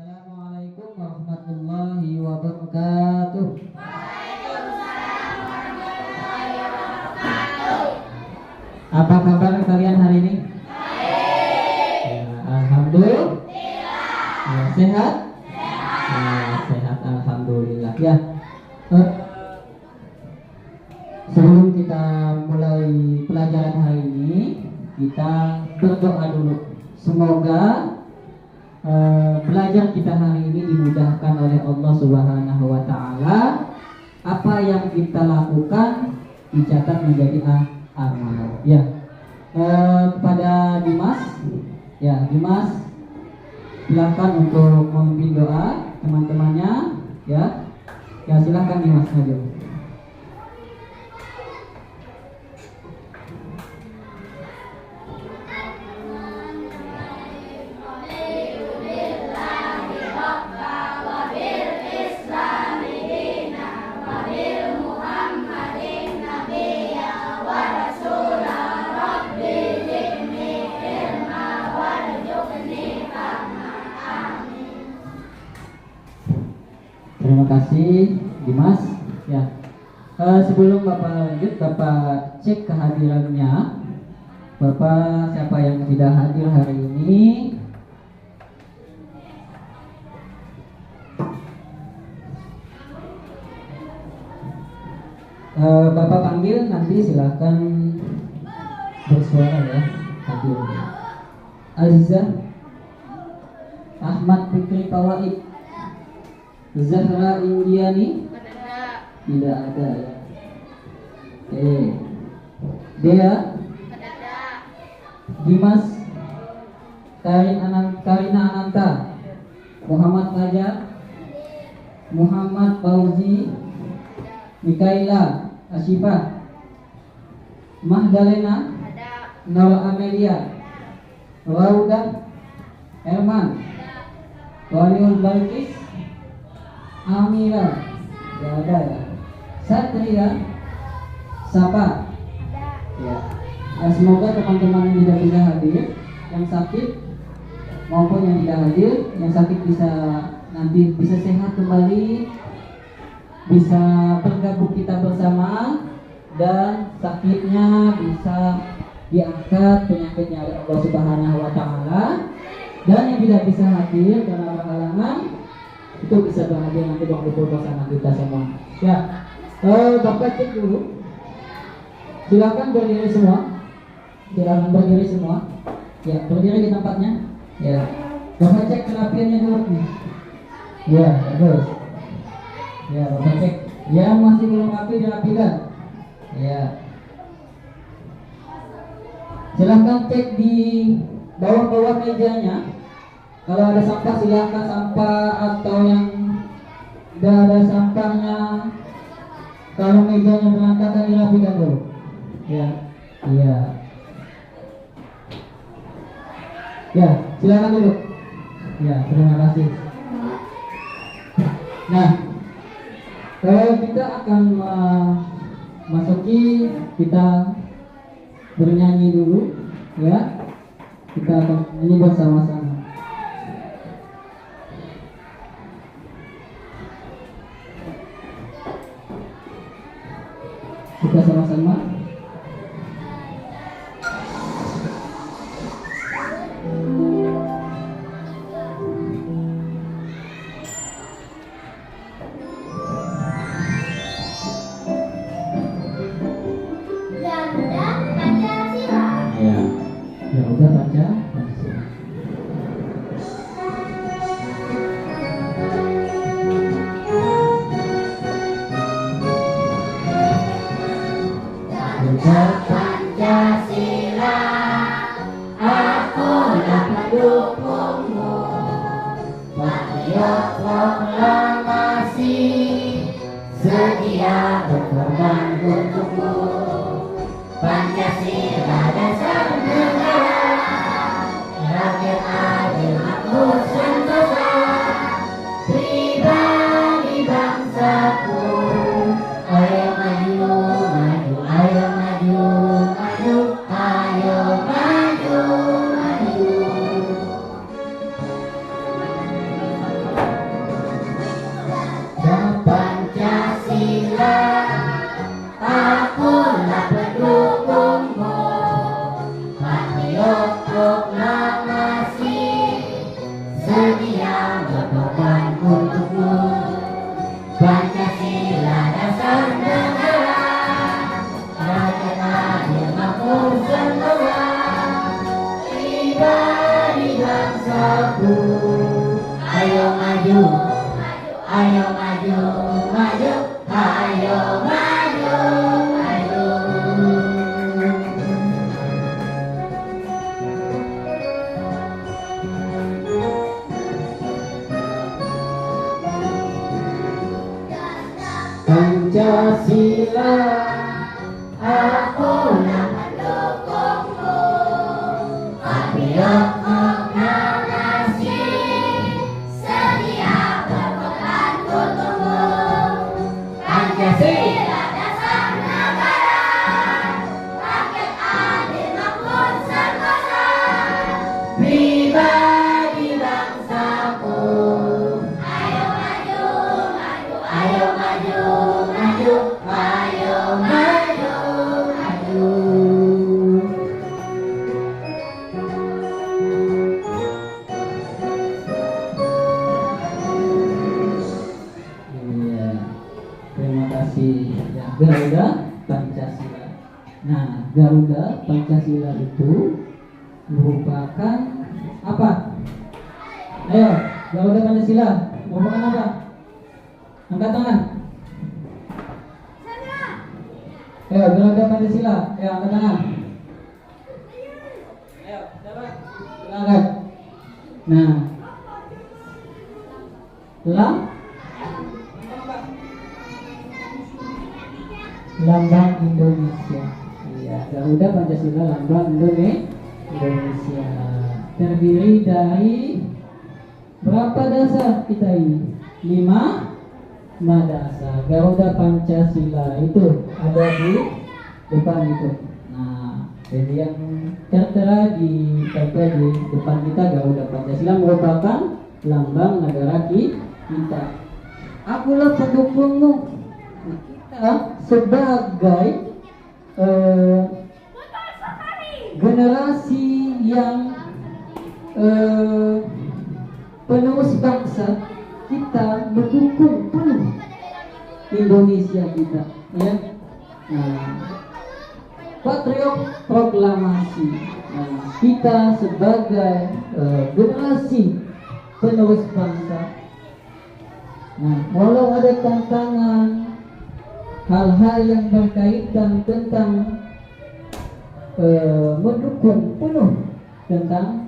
Assalamualaikum warahmatullahi wabarakatuh. Apa kabar kalian hari ini? Ya, alhamdulillah. Ya, sehat? Ya, sehat alhamdulillah. Ya. Sebelum kita mulai pelajaran hari ini, kita berdoa dulu. Semoga belajar kita hari ini dimudahkan oleh Allah Subhanahu wa taala. Apa yang kita lakukan dicatat menjadi amal. Ya. Kepada Dimas, ya Dimas, silakan untuk memimpin doa teman-temannya, ya. Ya silakan Dimas maju. Terima kasih Dimas. Ya, sebelum Bapak lanjut, Bapak cek kehadirannya. Bapak siapa yang tidak hadir hari ini? Bapak panggil, nanti silakan bersuara ya. Hadir. Aziza, Ahmad Fikri Pawaid, Zahra Indiani tidak ada ya. Dea, Dimas, Karina Ananta, Muhammad Fajar, Muhammad Fauzi, Mikaela Asyifa, Mahdalena, Nol Amelia, Raudah, Herman, Waliul Balkis, Amira, ya ada ya. Satria, Sapa, ya. Ya semoga teman-teman yang tidak bisa hadir, yang sakit maupun yang tidak hadir, yang sakit bisa nanti bisa sehat kembali, bisa bergabung kita bersama, dan sakitnya bisa diangkat penyakitnya oleh Allah Subhanahu wa taala, dan yang tidak bisa hadir karena berhalangan itu bisa berhadir nanti waktu bersama kita semua. Ya, Bapak cek dulu. Silakan berdiri semua. Silakan berdiri semua. Ya, berdiri di tempatnya. Ya, Bapak cek kerapiannya dulu nih. Ya, bagus. Ya, Bapak cek. Yang masih belum rapi dirapikan. Ya. Silakan cek di bawah-bawah mejanya. Kalau ada sampah silakan sampah, atau yang tidak ada sampahnya, kalau mejanya berantakan dirapikan dulu. Ya, iya. Ya, silakan dulu. Ya, terima kasih. Nah, kita akan masuki, kita bernyanyi dulu, ya. Kita akan nyanyi bersama-sama. Kita sama-sama. Ya udah baca. Pancasila, aku dapat dukungmu. Patriot proklamasi, sedia berkorban untukmu. Pancasila dasar negara, rakyat adil makmur sentosa, pribadi bangsaku. Ayo maju, maju, ayo maju, maju, ayo maju, maju. maju, ayo maju, maju, ayo maju, maju. Pancasila, Aku mendukungmu, patriot proklamasi, sedia berkorban untukmu. Pancasila dasar negara, rakyat adil makmur sentosa, pribadi bangsaku. Ayo maju, maju, ayo maju, maju, ayo maju, maju. Iya, terima kasih ya. Garuda Pancasila. Nah, Garuda Pancasila itu merupakan apa? Ayo, Garuda Pancasila merupakan apa? Angkat tangan. Ayo, Garuda Pancasila. Ayo, angkat tangan. Ayo, dapat. Angkat. Nah, lambang Indonesia. Iya, Garuda Pancasila lambang Indonesia. Terdiri dari berapa dasar kita ini? 5 dasar. Garuda Pancasila itu ada di depan itu. Nah, jadi yang tertera di tempel di depan kita Garuda Pancasila merupakan lambang negara kita. Akulah pendukungmu. Kita sebagai generasi yang penerus bangsa, kita mendukung penuh Indonesia kita, ya. Nah, patriot proklamasi. Nah, kita sebagai generasi penerus bangsa. Nah, walau ada tantangan, hal-hal yang berkaitan tentang mendukung penuh tentang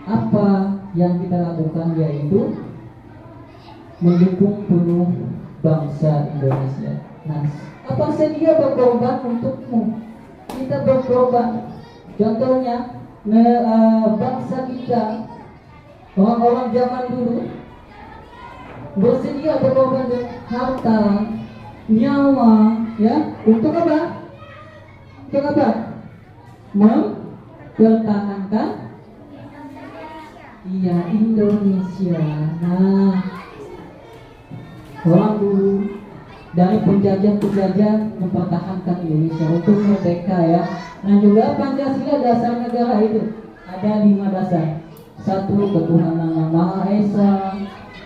apa yang kita lakukan, yaitu mendukung penuh bangsa Indonesia. Nah, apa sedia berkorban untukmu? Kita berkorban. Contohnya, bangsa kita, orang-orang zaman dulu bersedia berkorban dengan harta, nyawa, ya, untuk apa? Untuk apa? Mempertahankan Indonesia. Nah, orang dulu dari penjajah mempertahankan Indonesia untuk merdeka, ya. Nah, juga Pancasila dasar negara itu ada 5 dasar. 1. Ketuhanan yang Maha Esa.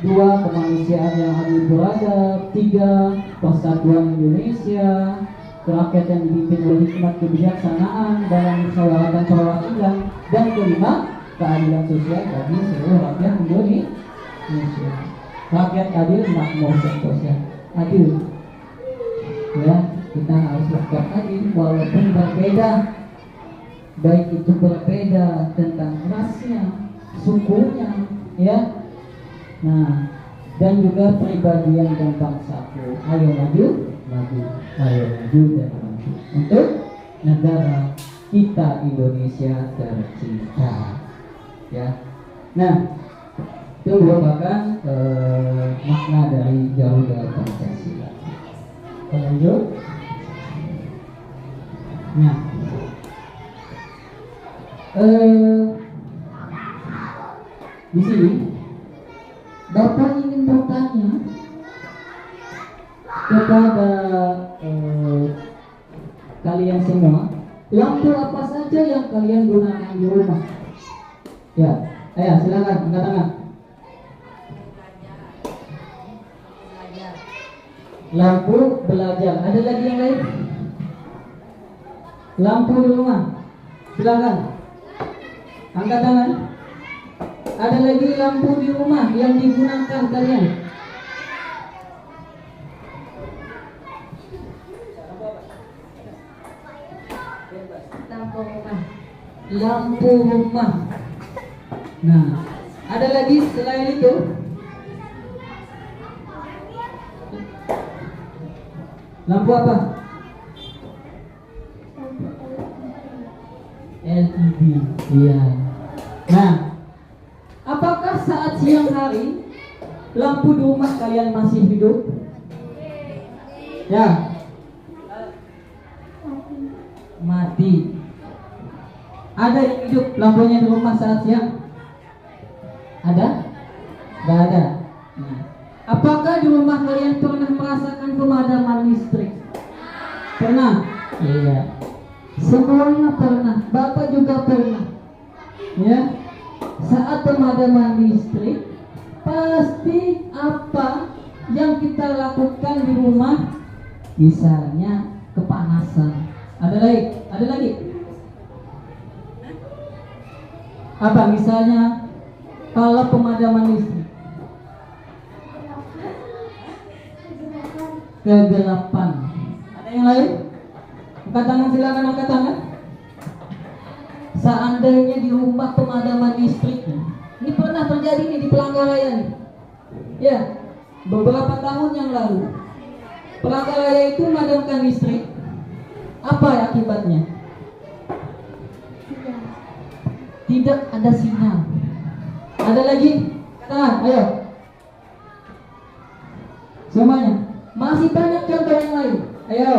2. Kemanusiaan yang adil beradab. 3. Persatuan Indonesia. Rakyat yang dipimpin oleh hikmat kebijaksanaan dalam musyawaratan perwakilan. Dan 5. Keadilan sosial bagi seluruh rakyat Indonesia. Rakyat adil makmur sentosa. Adil, ya, kita harus lakukan adil walaupun berbeda, baik itu berbeda tentang rasnya, sukunya, ya. Nah, dan juga pribadian dan bangsaku. Ayo maju, maju, ayo maju dan maju untuk negara kita Indonesia tercinta, ya. Nah, itu merupakan makna dari Garuda Pancasila. Lanjut. Nah, di sini Bapak ingin bertanya kepada kalian semua, lampu apa saja yang kalian gunakan di rumah? Ya, ayo silakan angkat tangan. Lampu belajar. Ada lagi yang lain? Lampu di rumah. Silakan angkat tangan. Ada lagi lampu di rumah yang digunakan kalian. Lampu rumah. Lampu rumah. Nah, ada lagi selain itu? Lampu apa? LED. Iya. Nah, apakah saat siang hari lampu di rumah kalian masih hidup? Ya. Mati. Ada yang hidup lampunya di rumah saat siang? Ada? Gak ada. Nah, apakah di rumah kalian pernah merasakan pemadaman listrik? Pernah? Iya. Semuanya pernah. Bapak juga pernah. Ya. Saat pemadaman listrik, pasti apa yang kita lakukan di rumah? Misalnya kepanasan. Ada lagi? Ada lagi? Apa misalnya kalau pemadaman listrik? Kegelapan. Ada yang lain? Angkat tangan, silakan angkat tangan. Seandainya di rumah pemadaman listrik, ini pernah terjadi nih di Palangkaraya nih. Ya, beberapa tahun yang lalu Palangkaraya itu memadamkan listrik. Apa akibatnya? Tidak ada sinyal. Ada lagi? Tangan, ayo. Semuanya. Masih banyak contoh yang lain. Ayo.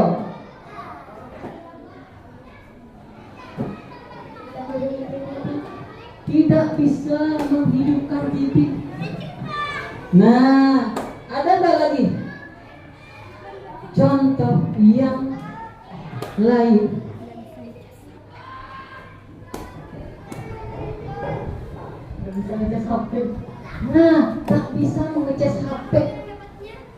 Tidak bisa menghidupkan TV. Nah, ada nggak lagi contoh yang lain? Nggak bisa ngecas HP. Nah, tak bisa mengecas HP.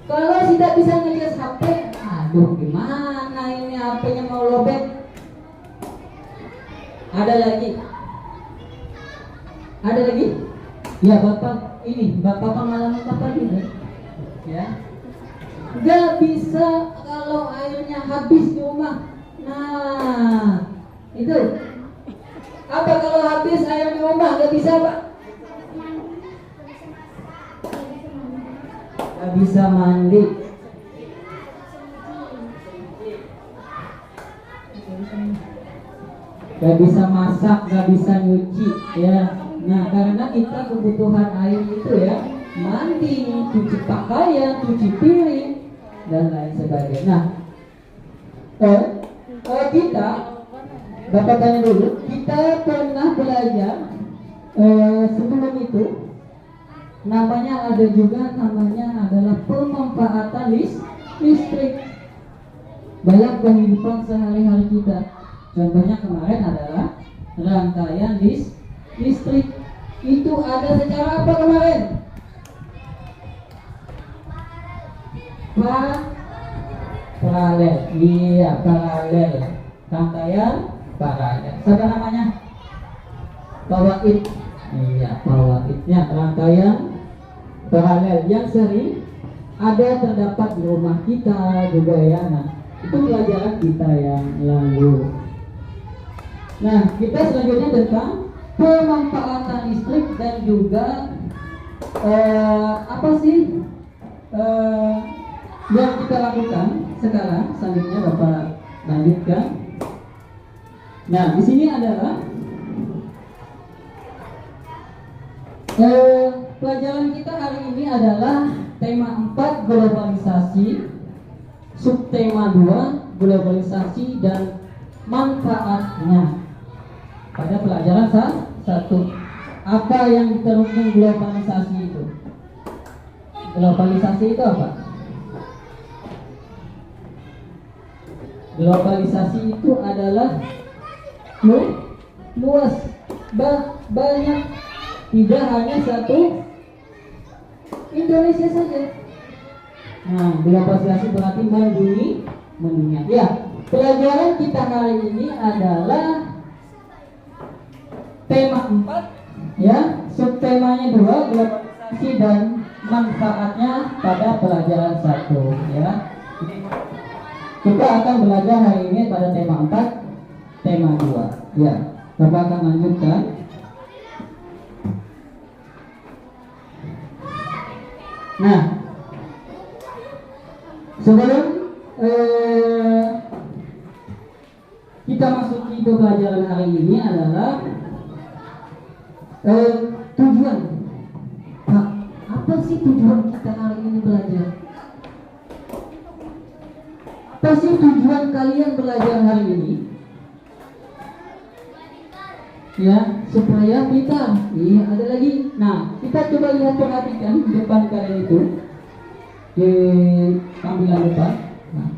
Kalau tidak bisa ngecas HP, aduh gimana ini HP-nya mau lobet? Ada lagi? Ada lagi? Ya bapak ini, bapak pengalaman bapak ini, ya. Gak bisa kalau airnya habis di rumah. Nah, itu. Apa kalau habis air di rumah? Gak bisa pak? Gak bisa mandi. Gak bisa masak, gak bisa nyuci, ya. Nah, karena kita kebutuhan air itu ya, mandi, cuci pakaian, cuci piring, dan lain sebagainya. Nah, kita, bapak tanya dulu, kita pernah belajar sebelum itu, namanya ada juga namanya adalah pemanfaatan listrik dalam kehidupan sehari-hari kita. Contohnya kemarin adalah rangkaian listrik. Itu ada secara apa kemarin? Paralel. Iya, paralel. Rangkaian paralel. Siapa namanya? Pawaid. Iya, pawaidnya rangkaian paralel yang sering ada terdapat di rumah kita juga ya. Nah, itu pelajaran kita yang lalu. Nah, kita selanjutnya tentang pemanfaatan listrik dan juga apa sih yang kita lakukan sekarang. Selanjutnya Bapak lanjutkan. Nah, di sini adalah pelajaran kita hari ini adalah tema 4 globalisasi, subtema 2 globalisasi dan manfaatnya. Pada pelajaran 1, apa yang diterapkan globalisasi itu? Globalisasi itu apa? Globalisasi itu adalah luas, banyak, tidak hanya satu Indonesia saja. Nah, globalisasi berarti mendunia. Ya, pelajaran kita hari ini adalah tema 4 ya, subtemanya 2, globalisasi dan manfaatnya pada pelajaran 1 ya. Kita akan belajar hari ini pada tema 4, tema 2 ya. Bapak akan lanjutkan. Nah, sebelum kita masuki pembelajaran hari ini adalah tujuan. Pak, apa sih tujuan kita hari ini belajar? Apa sih tujuan kalian belajar hari ini? Ya, supaya kita, iya ada lagi. Nah, kita coba lihat, perhatikan depan kalian itu di tampilan depan. Nah,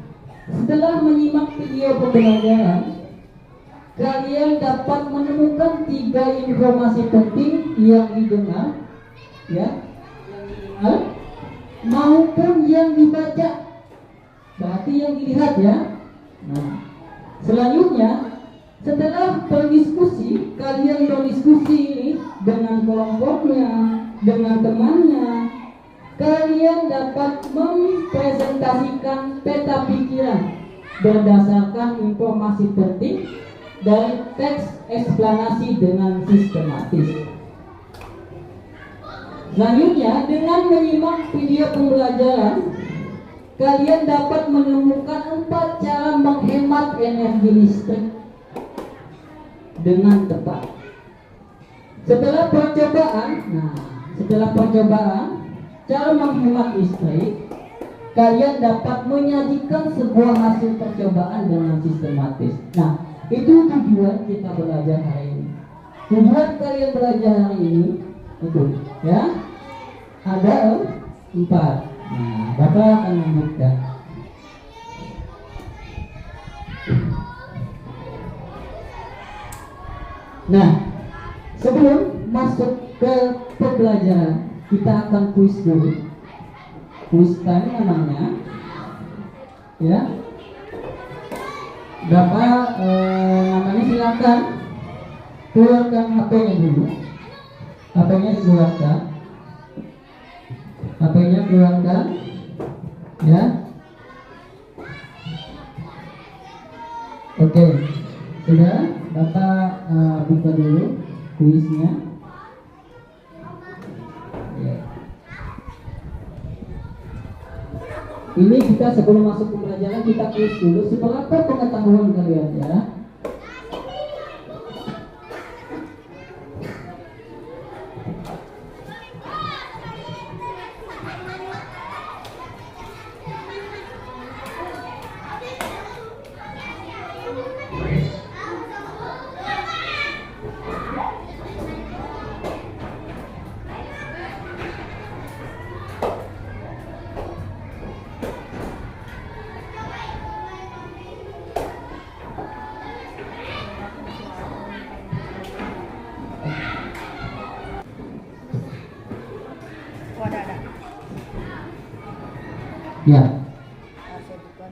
setelah menyimak video pembelajaran, kalian dapat menemukan 3 informasi penting yang didengar, ya, maupun yang dibaca. Berarti yang dilihat ya. Nah, selanjutnya setelah berdiskusi, kalian berdiskusi ini dengan kelompoknya, dengan temannya, kalian dapat mempresentasikan peta pikiran berdasarkan informasi penting dari teks eksplanasi dengan sistematis. Selanjutnya, dengan menyimak video pembelajaran, kalian dapat menemukan 4 cara menghemat energi listrik dengan tepat. Setelah percobaan cara menghemat listrik, kalian dapat menyajikan sebuah hasil percobaan dengan sistematis. Nah, itu tujuan kita belajar hari ini. Tujuan kalian belajar hari ini itu, ya, ada 4. Nah, Bapak akan lanjutkan. Nah, sebelum masuk ke pembelajaran, kita akan kuis dulu. Kuis time namanya, ya. Bapak namanya silakan keluarkan HP-nya dulu. HP-nya dikeluarkan. HP-nya keluarkan, ya. Oke, sudah. Bapak buka dulu kuisnya. Ya. Ini kita sebelum masuk pembelajaran kita kuis dulu. Seberapa pengetahuan kalian ya? Ya,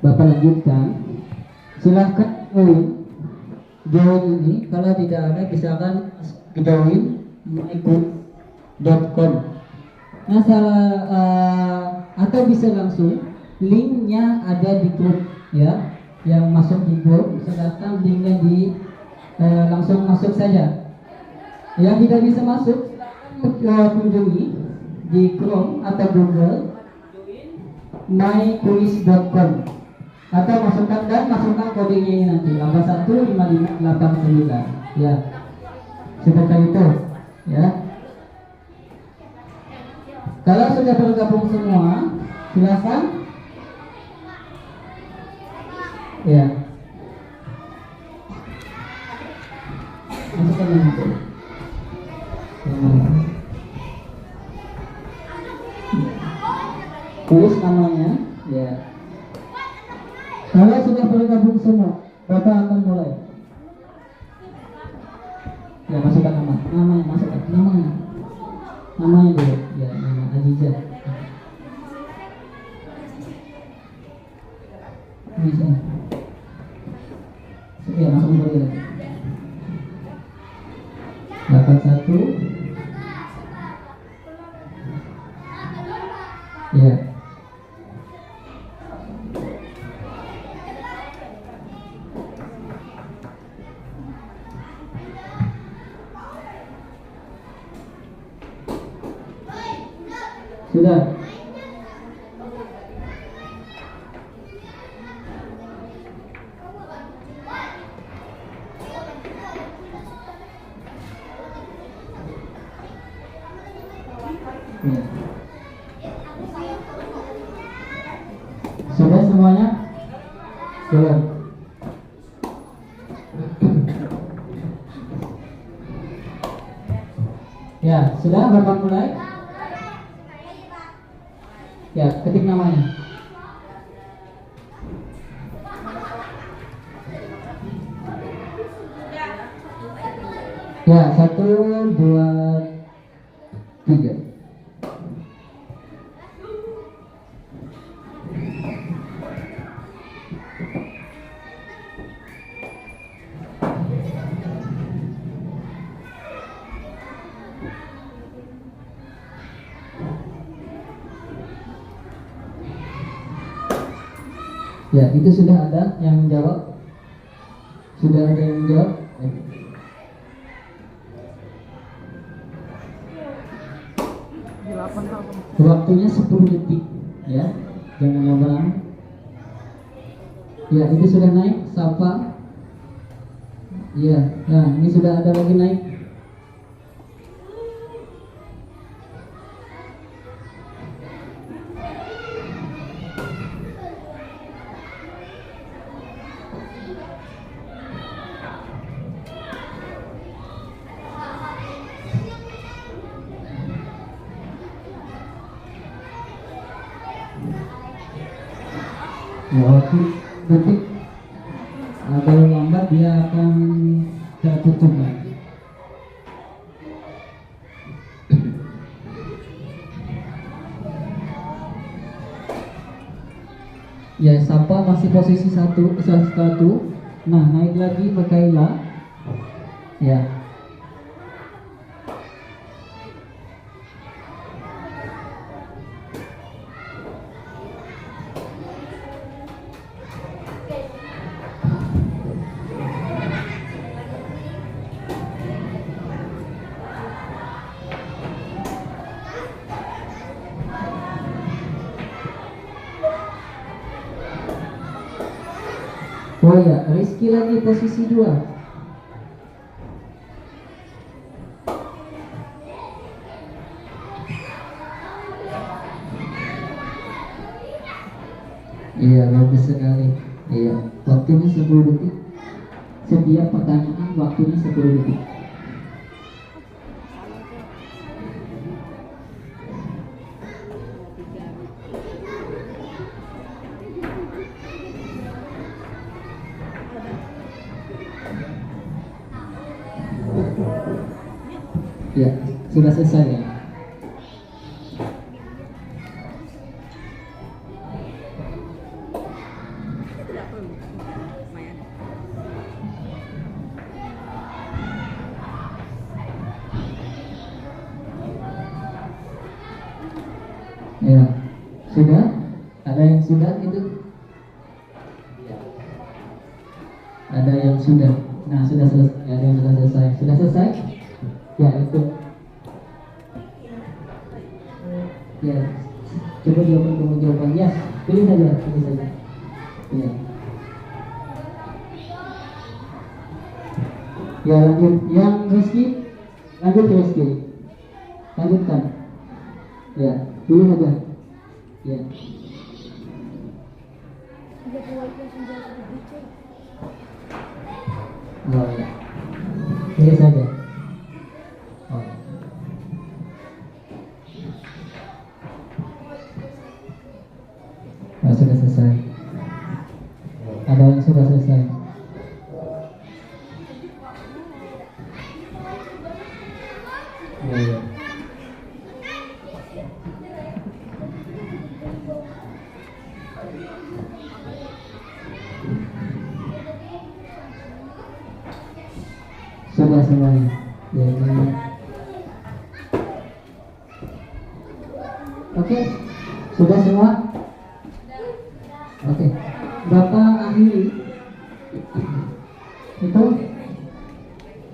Bapak lanjutkan. Silahkan join ini. Kalau tidak ada, misalkan join mycool.com. Nah, atau bisa langsung linknya ada di grup ya, yang masuk di grup. Silahkan linknya langsung masuk saja. Yang tidak bisa masuk, silahkan kunjungi di Chrome atau Google mycool.com atau masukkan kodenya ini nanti 815589 ya, seperti itu ya. Kalau sudah bergabung semua, silakan ya, masukkan nanti. Kuis namanya ya. Kalau sudah bergabung semua, Bapak akan mulai. Ya, masukkan namanya, masukkan namanya dulu ya, nama Aziza. Ya, masuk dulu ya. 81 Sudah. Ya. Sudah semuanya? Sudah. Ya, sudah Bapak mulai? Ya, ketik namanya. Ya, 1, 2, 3. Ya, itu sudah ada yang menjawab? Sudah ada yang menjawab? Waktunya 10 detik, ya, jangan lama-lama. Ya, itu sudah naik, sapa. Ya, nah ini sudah ada lagi naik. Ya, waktu detik. Nah, kalau lambat dia akan tertutup lagi. Ya, sapa masih posisi satu. Nah, naik lagi pakai la. Ya. Oh ya, Rizky lagi posisi 2. Iya, bagus sekali. Iya, waktunya 10 detik. Setiap pertanyaan waktunya 10 detik. Ya, sudah selesai ya. Ya, sudah? Ada yang sudah itu? Ada yang sudah. Nah, sudah selesai. Ada yang sudah selesai. Sudah selesai? Ya, itu. Ya, coba jawaban. Ya, pilih saja. Ya. Ya, lanjut. Yang Rizky, lanjut ke Rizky. Lanjutkan. Ya, pilih saja. Ya. Oh ya. Pilih saja. Oh. Nah, sudah selesai. Ada yang sudah selesai. Oh, ya. Sudah semuanya. Ya, ini. Oke, sudah semua. Oke, Bapak akhiri itu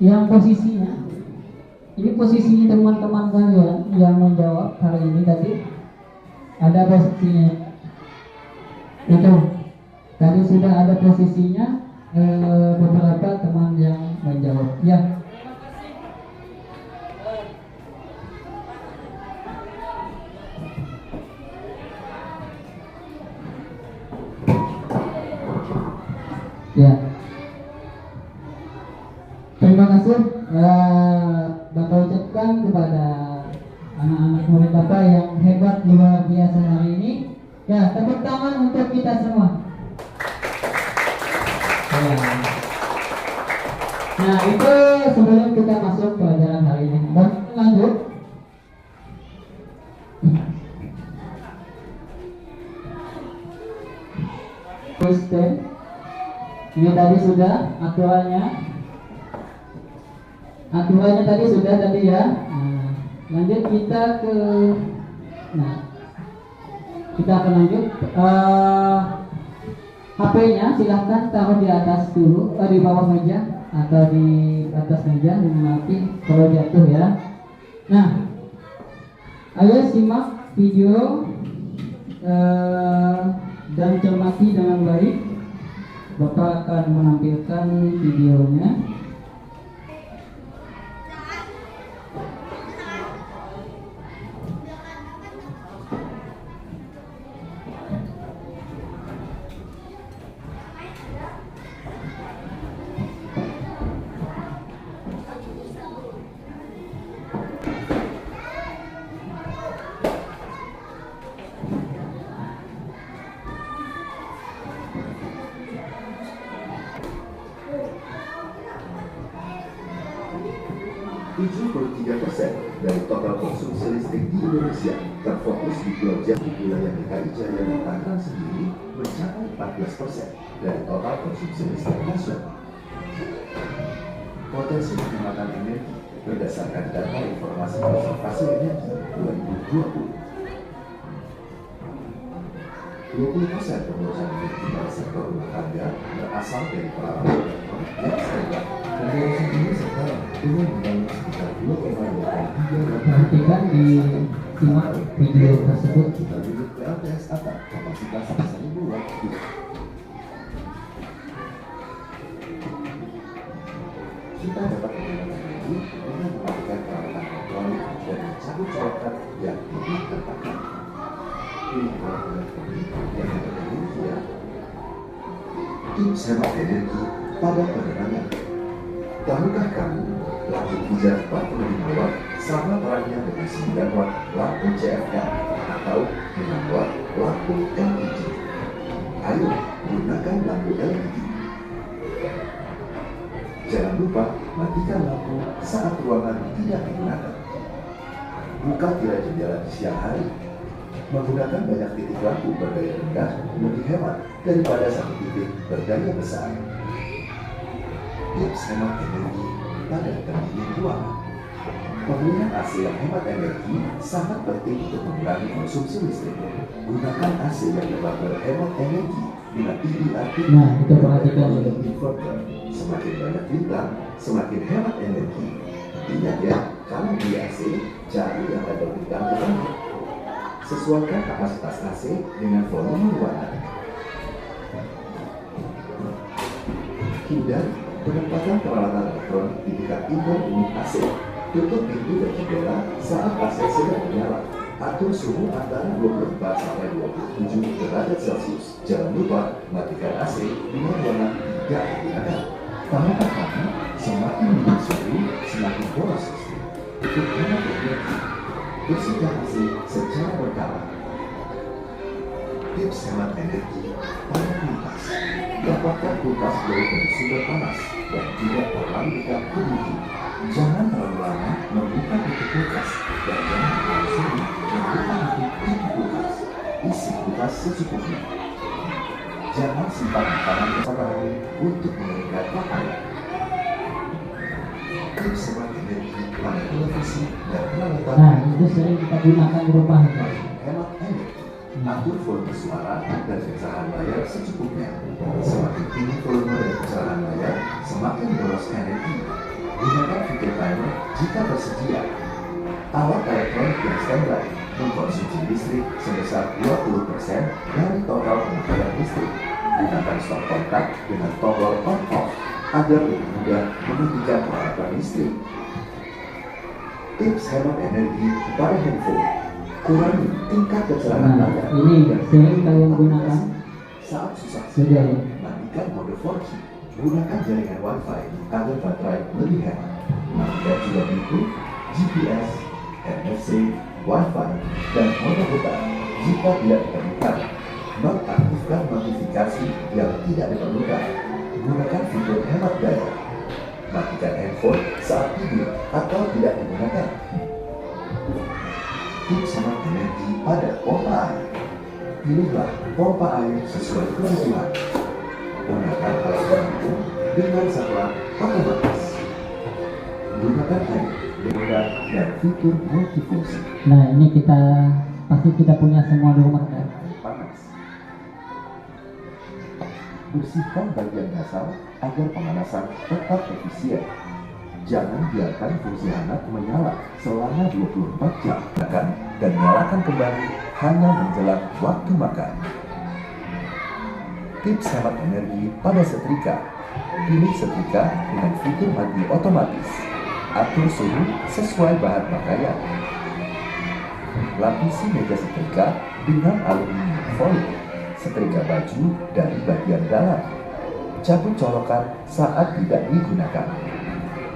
yang posisinya. Ini posisinya teman-teman kalian yang menjawab hari ini tadi Ada posisinya. Itu. Tadi sudah ada posisinya, beberapa teman yang menjawab. Ya. Ya. Terima kasih. Bapak ucapkan kepada anak-anak murid Bapak yang hebat luar biasa hari ini. Ya, tepuk tangan untuk kita semua. Ya. Nah, itu sebelum kita masuk pelajaran hari ini. Bapak lanjut. Kristen. Ini tadi sudah aturannya. Aturannya tadi sudah tadi ya. Nah, lanjut kita ke. Nah, kita akan lanjut. HP-nya silahkan taruh di atas dulu, di bawah meja atau di atas meja dengan api kalau jatuh ya. Nah, ayo simak video dan cermati dengan baik. Bapak akan menampilkan videonya. Dari total konsumsi listrik di Indonesia terfokus di Pulau Jawa. Wilayah DKI Jaya dan Tangerang sendiri mencapai 14% dari total konsumsi listrik nasional. Potensi penghematan energi berdasarkan data informasi konservasi energi 2020. 20% pengurusan energi pada sektor rumah tangga berasal dari peralatan elektronik yang standar. Pengurusan ini setara dengan membangun sekitar 2,23 Perhatikan di simak video tersebut. juta unit PLTS atap kapasitas 1.000 watt. Kita dapat menggunakan energi dengan mematikan peralatan elektronik dan mencabut colokan yang tidak terpakai. Pilih peralatan elektronik yang energi ya. Tips hemat energi pada penerangan. Tahukah kamu, lampu hijau 45 watt sama terangnya dengan 9 watt lampu CFL atau 6 watt lampu LED? Ayo, gunakan lampu LED. Jangan lupa matikan lampu saat ruangan tidak digunakan. Buka tirai jendela di siang hari. Menggunakan banyak titik lampu berdaya rendah lebih hemat daripada satu titik berdaya besar. Tips hemat energi pada pendingin ruangan. Penggunaan AC yang hemat energi sangat penting untuk mengurangi konsumsi listrik. Gunakan AC yang dapat berhemat energi dengan EDRP. Nah, itu perhatikan dan inverter. Semakin banyak bintang, semakin hemat energi. Ingat ya, kalau beli AC, cari yang ada bintang tertentu. Sesuaikan kapasitas AC dengan volume ruangan. Hindari penempatan peralatan elektronik di dekat indoor unit AC. Tutup pintu dan jendela saat AC sedang menyala. Atur suhu antara 24 sampai 27 derajat Celcius. Jangan lupa matikan AC bila ruangan tidak digunakan. Tahukah kamu, semakin tinggi suhu, semakin boros listrik. Untuk hemat energi, bersihkan AC secara berkala. Tips hemat energi pada kulkas. Dapatkan kulkas dari sumber panas dan tidak terlalu dekat ke dinding. Jangan terlalu lama membuka pintu kulkas dan jangan terlalu sering membuka pintu kulkas. Isi kulkas secukupnya. Jangan simpan makanan bersama hari untuk mengeringkan pakaian. Tips hemat energi pada televisi dan peralatan. Nah, itu sering kita gunakan di rumah. Hemat energi. Atur volume suara dan pencerahan layar secukupnya. Semakin tinggi volume dan pencerahan layar, semakin boros energi. Gunakan fitur timer jika tersedia. Alat elektronik yang standby mengkonsumsi listrik sebesar 20% dari total pemakaian listrik. Gunakan stop kontak dengan tombol on-off agar lebih mudah mematikan peralatan listrik. Tips hemat energi pada handphone: kurangi tingkat kecerahan Nah, layar. ini sering kalian gunakan. Saat susah Sudah. matikan mode 4G. Gunakan jaringan Wi-Fi agar baterai lebih hemat. Matikan juga Bluetooth, GPS, NFC, Wi-Fi, dan mode hutan jika tidak diperlukan. Nonaktifkan notifikasi yang tidak diperlukan. Gunakan fitur hemat daya. Matikan handphone saat tidur atau tidak digunakan. Tips hemat energi pada pompa air. Pilihlah pompa air sesuai kebutuhan. Gunakan alat penampung dengan saluran otomatis. Gunakan air dengan dan fitur multifungsi. Nah, ini pasti kita punya semua di rumah kan? Panas. Bersihkan bagian dasar agar pemanasan tetap efisien. Jangan biarkan fungsi hangat menyala selama 24 jam. Dan nyalakan kembali hanya menjelang waktu makan. Tips hemat energi pada setrika. Pilih setrika dengan fitur mati otomatis. Atur suhu sesuai bahan pakaian. Lapisi meja setrika dengan aluminium foil. Setrika baju dari bagian dalam. Cabut colokan saat tidak digunakan.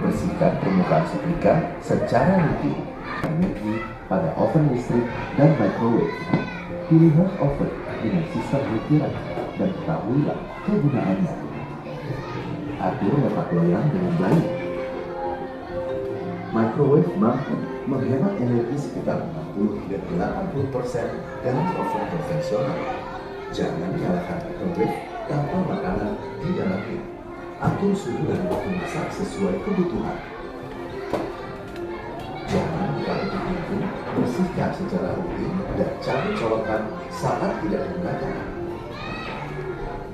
Bersihkan permukaan setrika secara rutin. Energi pada oven listrik dan microwave. Pilihlah oven dengan sistem butiran dan ketahuilah kegunaannya. Atur letak loyang dengan baik. Microwave mampu menghemat energi sekitar 60 hingga 80% dari oven konvensional. Jangan nyalakan microwave tanpa makanan di dalamnya. Atur suhu dan waktu masak sesuai kebutuhan. Jangan lupa pintu, bersihkan secara rutin dan cabut colokan saat tidak digunakan.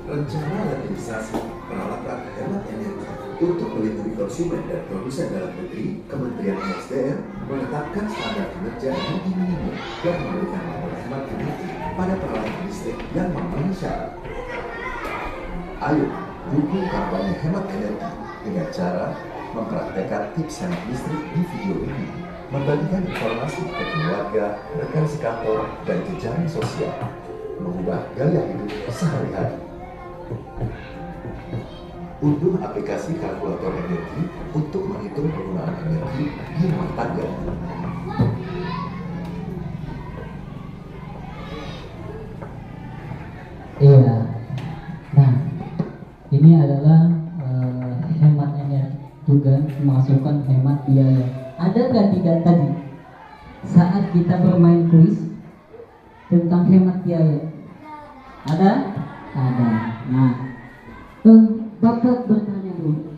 Rencana legalisasi peralatan hemat energi untuk melindungi konsumen dan produsen dalam negeri, Kementerian SDM menetapkan standar kinerja energi minimum dan memberikan nomor hemat energi pada peralatan listrik yang memenuhi syarat. Ayo, dukung kampanye hemat energi dengan cara mempraktekkan tips hemat listrik di video ini, membagikan informasi ke keluarga, rekan sekantor, dan jejaring sosial, mengubah gaya hidup sehari-hari. Unduh aplikasi kalkulator energi untuk menghitung penggunaan energi di rumah tangga. Iya. Nah, ini adalah hemat energi juga, masukkan hemat biaya. Ada nggak tidak tadi saat kita bermain kuis tentang hemat biaya? Ada? Ada. Nah, Bapak bertanya dulu,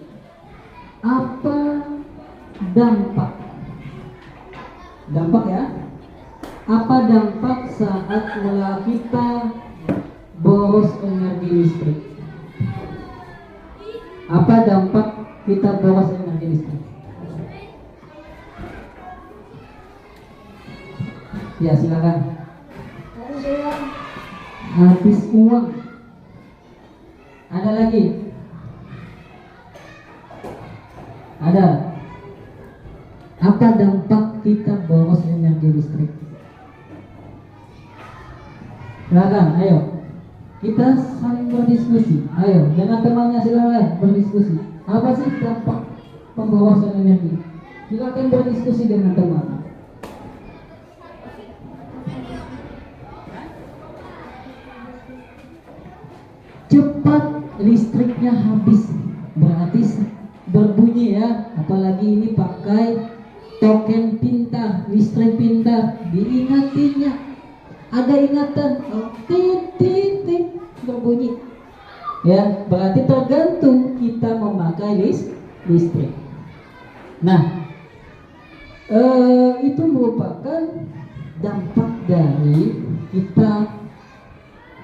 apa dampak ya? Apa dampak saat kita boros energi listrik? Apa dampak kita boros energi listrik? Ya, silakan. Habis uang. Ada lagi? Ada. Apa dampak kita boros energi listrik? Silakan, ayo. Kita saling berdiskusi. Ayo, dengan temannya silakan berdiskusi. Apa sih dampak pemborosan energi? Silakan berdiskusi dengan teman. Cepat listriknya habis, berarti berbunyi ya, apalagi ini pakai token pintar, listrik pintar, diingatinnya ada ingatan, tit berbunyi ya, berarti tergantung kita memakai listrik. Nah, itu merupakan dampak dari kita,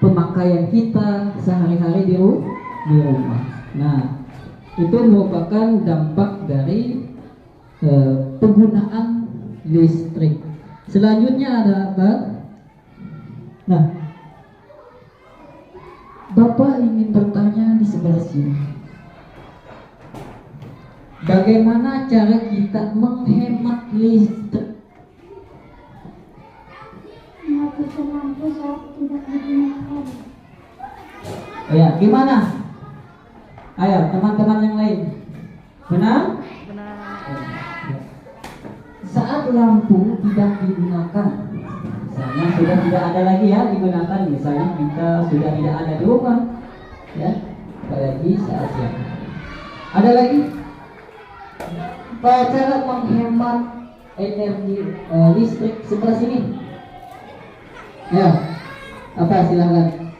pemakaian kita sehari-hari di rumah. Nah, itu merupakan dampak dari penggunaan listrik. Selanjutnya ada apa? Nah, Bapak ingin bertanya di sebelah sini. Bagaimana cara kita menghemat listrik? Mematikan lampu saat tidak digunakan. Ya, gimana? Ayo, teman-teman yang lain. Benar? Saat lampu tidak digunakan, misalnya sudah tidak ada lagi ya digunakan, misalnya kita sudah tidak ada di rumah, ya, apalagi saat siang. Ada lagi? Cara menghemat energi listrik sebelah sini. Ya, apa silakan.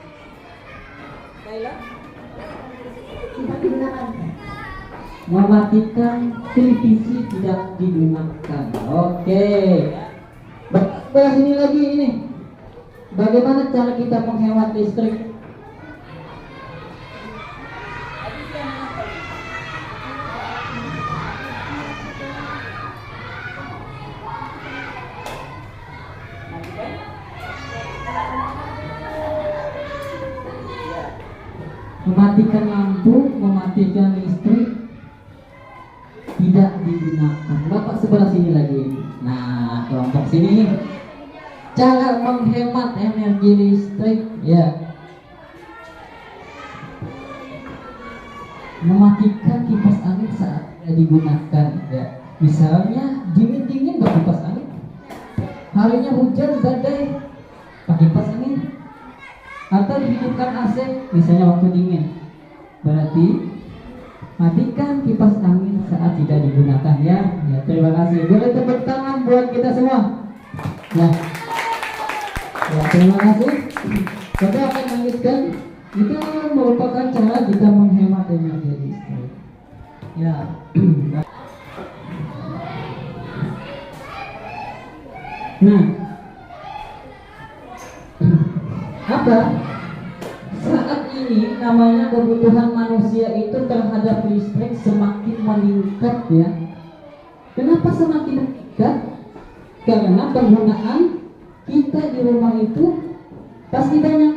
Tidak digunakan. Mematikan televisi tidak digunakan. Oke. Sebelah sini lagi ini. Bagaimana cara kita menghemat listrik? Mematikan lampu, mematikan listrik tidak digunakan. Bapak sebelah sini lagi. Nah, kelompok sini cara menghemat energi listrik, ya. Mematikan kipas angin saat tidak digunakan, ya. Misalnya dingin-dingin pakai kipas angin. Harinya hujan badai pakai kipas angin. Atau dihidupkan AC misalnya waktu dingin. Berarti matikan kipas angin saat tidak digunakan, ya. Ya, terima kasih. Boleh tepuk tangan buat kita semua. Ya. Ya, terima kasih. Kita akan lanjutkan. Itu merupakan cara kita menghemat energi listrik. Ya. Nah, apa? Saat ini namanya kebutuhan manusia itu terhadap listrik semakin meningkat, ya. Kenapa semakin meningkat? Karena penggunaan kita di rumah itu pasti banyak,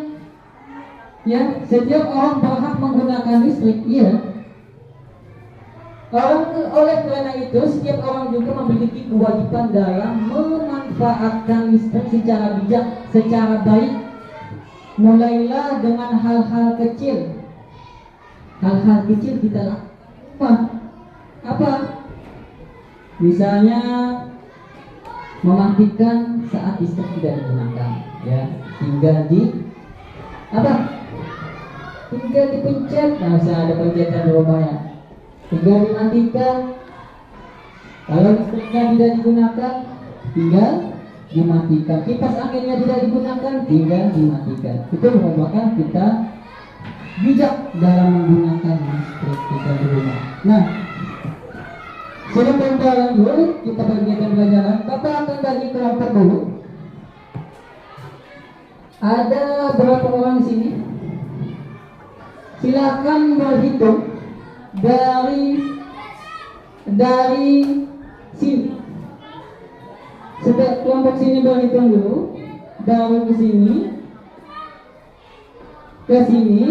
ya. Setiap orang berhak menggunakan listrik, ya. Oleh karena itu setiap orang juga memiliki kewajiban dalam memanfaatkan listrik secara bijak, secara baik. Mulailah dengan hal-hal kecil. Hal-hal kecil kita lakukan. Apa? Misalnya mematikan saat listrik tidak digunakan, ya. Tinggal di apa? Tinggal dipencet. Nah, bisa ada pencetan di rumahnya. Tinggal dimatikan. Kalau listriknya tidak digunakan, tinggal dimatikan. Kipas anginnya tidak digunakan, tinggal dimatikan. Itu merupakan kita bijak dalam menggunakan listrik kita di rumah. Nah, sebelum pembelajaran dulu, kita bagikan pembelajaran. Bapak akan bagi kelompok dulu. Ada berapa orang di sini? Silakan berhitung dari sini. Setiap kelompok sini berhitung dulu, dari ke sini, ke sini,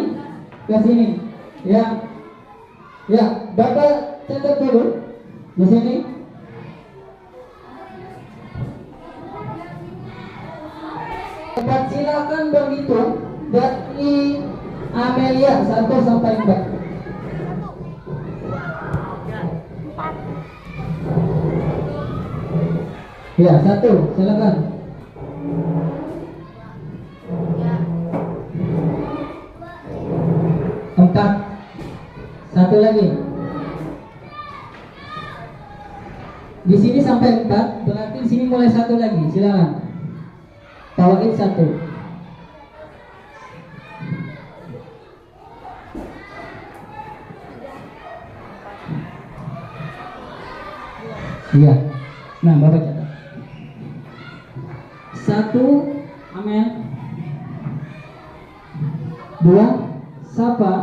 ke sini, ya, ya. Bapak catat dulu di sini. Bapak silakan berhitung dari Amelia 1 sampai 4. Ya, 1, silakan. 4. 1 lagi. Di sini sampai 4, berarti di sini mulai 1 lagi. Silakan. Tawarin 1. Iya. Nah, Bapak catat. 1, Amel. 2, Sapa.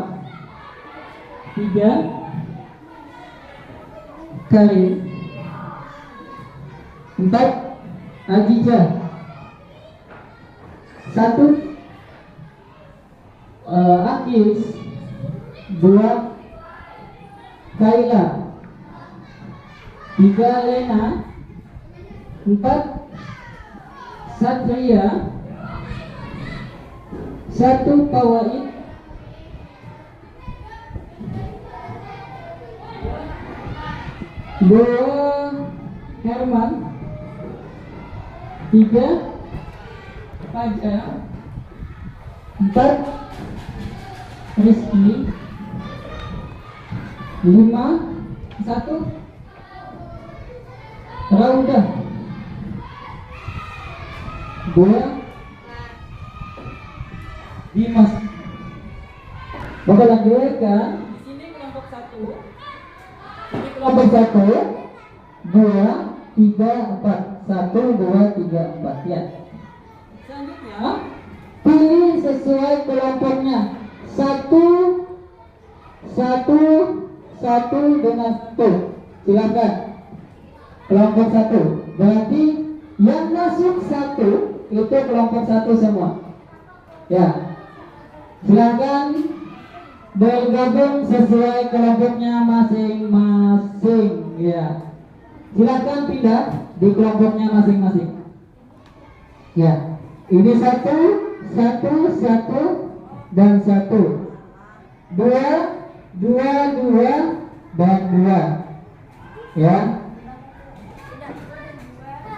3, Karin. 4, Ajija. 1 Akis. 2 Kaila. 3 Lena. 4 Satria. 1 Pawaid. 2 Herman. 3 Fajar. 4 Rizky. 5 1 Rauda. 2 Dimas. Bapak lanjutkan. Di sini kelompok 1. Ini kelompok 1 2 3 4 1 2 3 4 ya. Selanjutnya pilih sesuai kelompoknya. 1 dengan 1. Silakan. Kelompok 1. Berarti yang masuk 1 itu kelompok 1 semua. Ya. Silakan bergabung sesuai kelompoknya masing-masing ya. Silakan pindah di kelompoknya masing-masing. Ya. Ini 1 dan 1. 2 dan 2. Ya.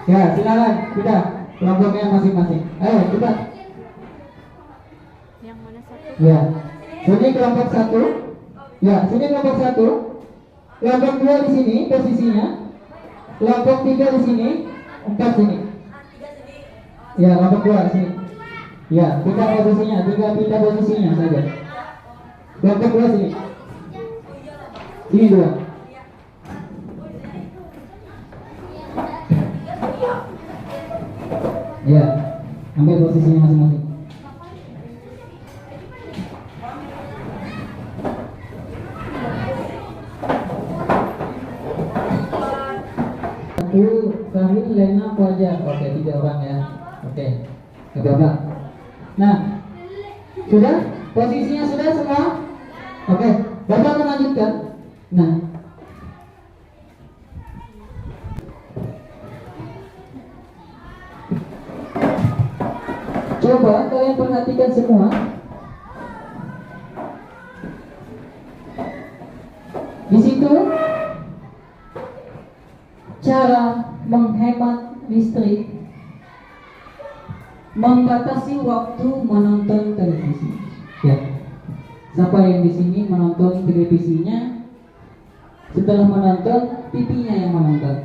Ya, silakan pindah kelompoknya masing-masing. Ayo, cepat. Yang mana 1? Ya. Sini kelompok 1. Ya, sini kelompok 1. Kelompok 2 di sini posisinya. Kelompok 3 di sini, 4 sini. Ya, kelompok 2 di sini. Ya, pindah posisinya, pindah posisinya saja. Kelompok 2 sini. Sini 2. Ya, ambil posisinya masing-masing. Karin, Lena, Fajar. Oke, 3 orang ya. Oke, Bapak. Nah, sudah? Posisinya sudah semua? Oke, Bapak melanjutkan. Nah, coba kalian perhatikan semua. Di situ cara menghemat listrik, membatasi waktu menonton televisi. Ya. Siapa yang di sini menonton televisinya? Setelah menonton, pipinya yang menonton.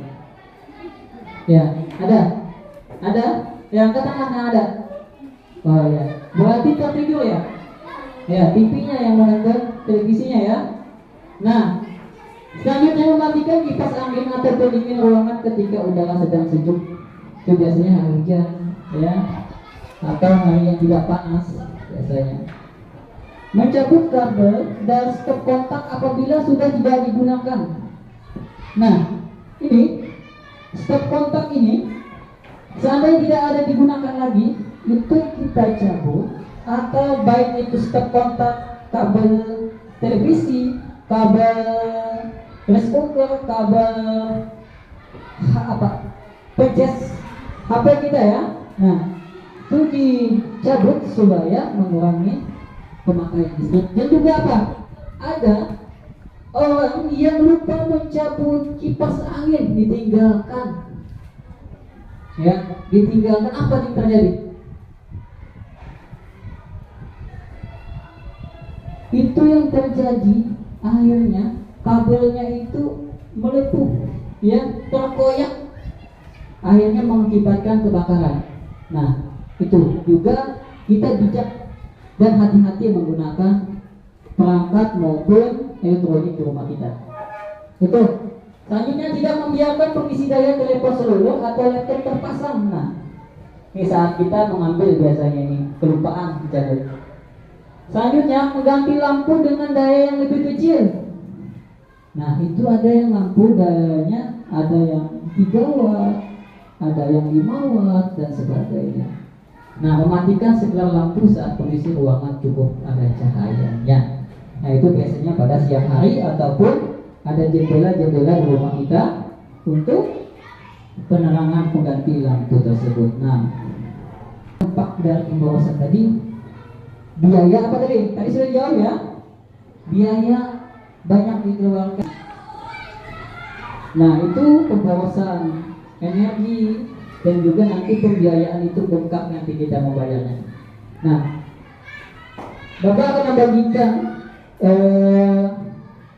Ya, ada? Ada? Yang ke tangannya ada? Oh ya, berarti tertidur ya? Ya, pipinya yang menonton televisinya ya. Nah, selanjutnya mematikan kipas angin atau pendingin ruangan ketika udara sedang sejuk. Itu biasanya hari hujan, ya, atau hari yang tidak panas biasanya. Mencabut kabel dan stop kontak apabila sudah tidak digunakan. Nah, ini stop kontak ini seandainya tidak ada digunakan lagi, itu kita cabut, atau baik itu stop kontak kabel televisi, kabel rice cooker, kabel pejas HP kita ya. Nah, itu dicabut supaya mengurangi pemakaian listrik. Dan juga apa? Ada orang yang lupa mencabut kipas angin, ditinggalkan. Ya, ditinggalkan, apa yang terjadi? Itu yang terjadi, akhirnya kabelnya itu melepuh, ya, terkoyak, akhirnya mengakibatkan kebakaran. Nah, itu juga kita bijak dan hati-hati menggunakan perangkat maupun elektronik di rumah kita. Itu. Selanjutnya, tidak membiarkan pengisi daya telepon seluler atau laptop terpasang. Nah, ini saat kita mengambil biasanya ini kelupaan dicabut. Selanjutnya, mengganti lampu dengan daya yang lebih kecil. Nah, itu ada yang lampu dayanya ada yang 3 watt, ada yang 5 watt dan sebagainya. Nah, mematikan segala lampu saat kondisi ruangan cukup ada cahayanya. Nah, itu biasanya pada siang hari ataupun ada jendela-jendela di rumah kita untuk penerangan pengganti lampu tersebut. Nah, dampak dari pemborosan tadi, biaya apa tadi? Tadi sudah jawab ya. Biaya banyak dikeluarkan. Nah, itu pemborosan energi dan juga nanti pembiayaan itu bengkak nanti kita membayarnya. Nah, Bapak akan membagikan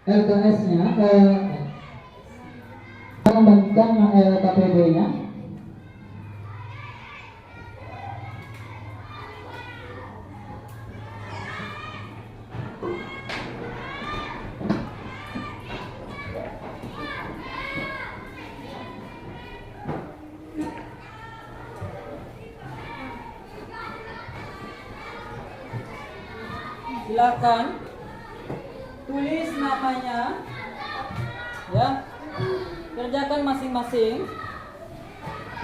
LKS-nya, membagikan KPB-nya. Silakan tulis namanya, ya, kerjakan masing-masing,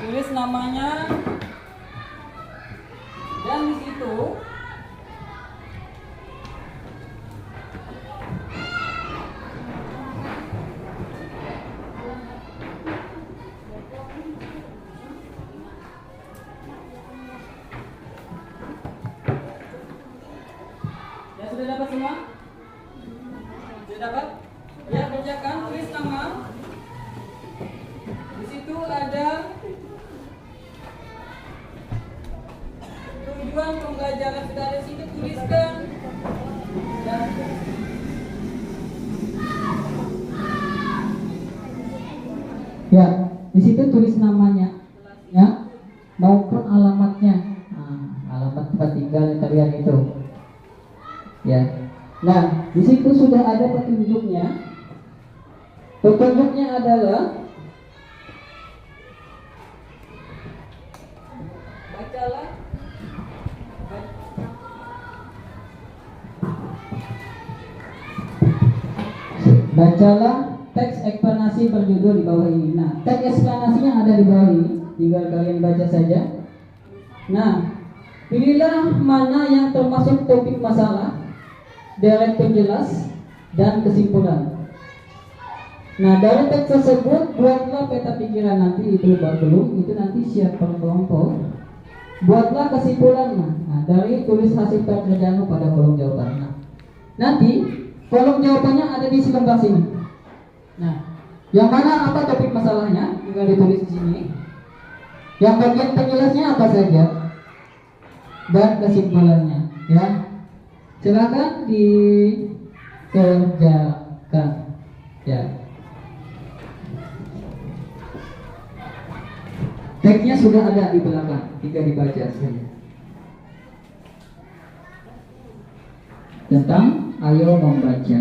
tulis namanya, dan di situ sudah dapat semua? Sudah dapat? Ya, kerjakan, tulis nama. Di situ ada tujuan pembelajaran, sudah ada di situ, tuliskan. Ya, di situ tulis namanya, ya, maupun alamatnya. Nah, alamat tempat tinggal kalian itu. Ya, nah di situ sudah ada petunjuknya. Petunjuknya adalah bacalah teks eksplanasi berjudul di bawah ini. Nah, teks eksplanasinya ada di bawah ini, tinggal kalian baca saja. Nah, pilihlah mana yang termasuk topik masalah, deret penjelas, dan kesimpulan. Nah, dari teks tersebut buatlah peta pikiran, nanti itu belum, itu nanti siap per kelompok. Buatlah kesimpulan. Nah, dari tulis hasil pekerjaan pada kolom jawaban. Nah, nanti kolom jawabannya ada di lembar sini. Nah, yang mana apa topik masalahnya tinggal ditulis di sini. Yang bagian penjelasnya apa saja dan kesimpulannya, ya. Silakan dikerjakan, ya. Teksnya sudah ada di belakang, tinggal dibaca saja. Tentang ayo membaca.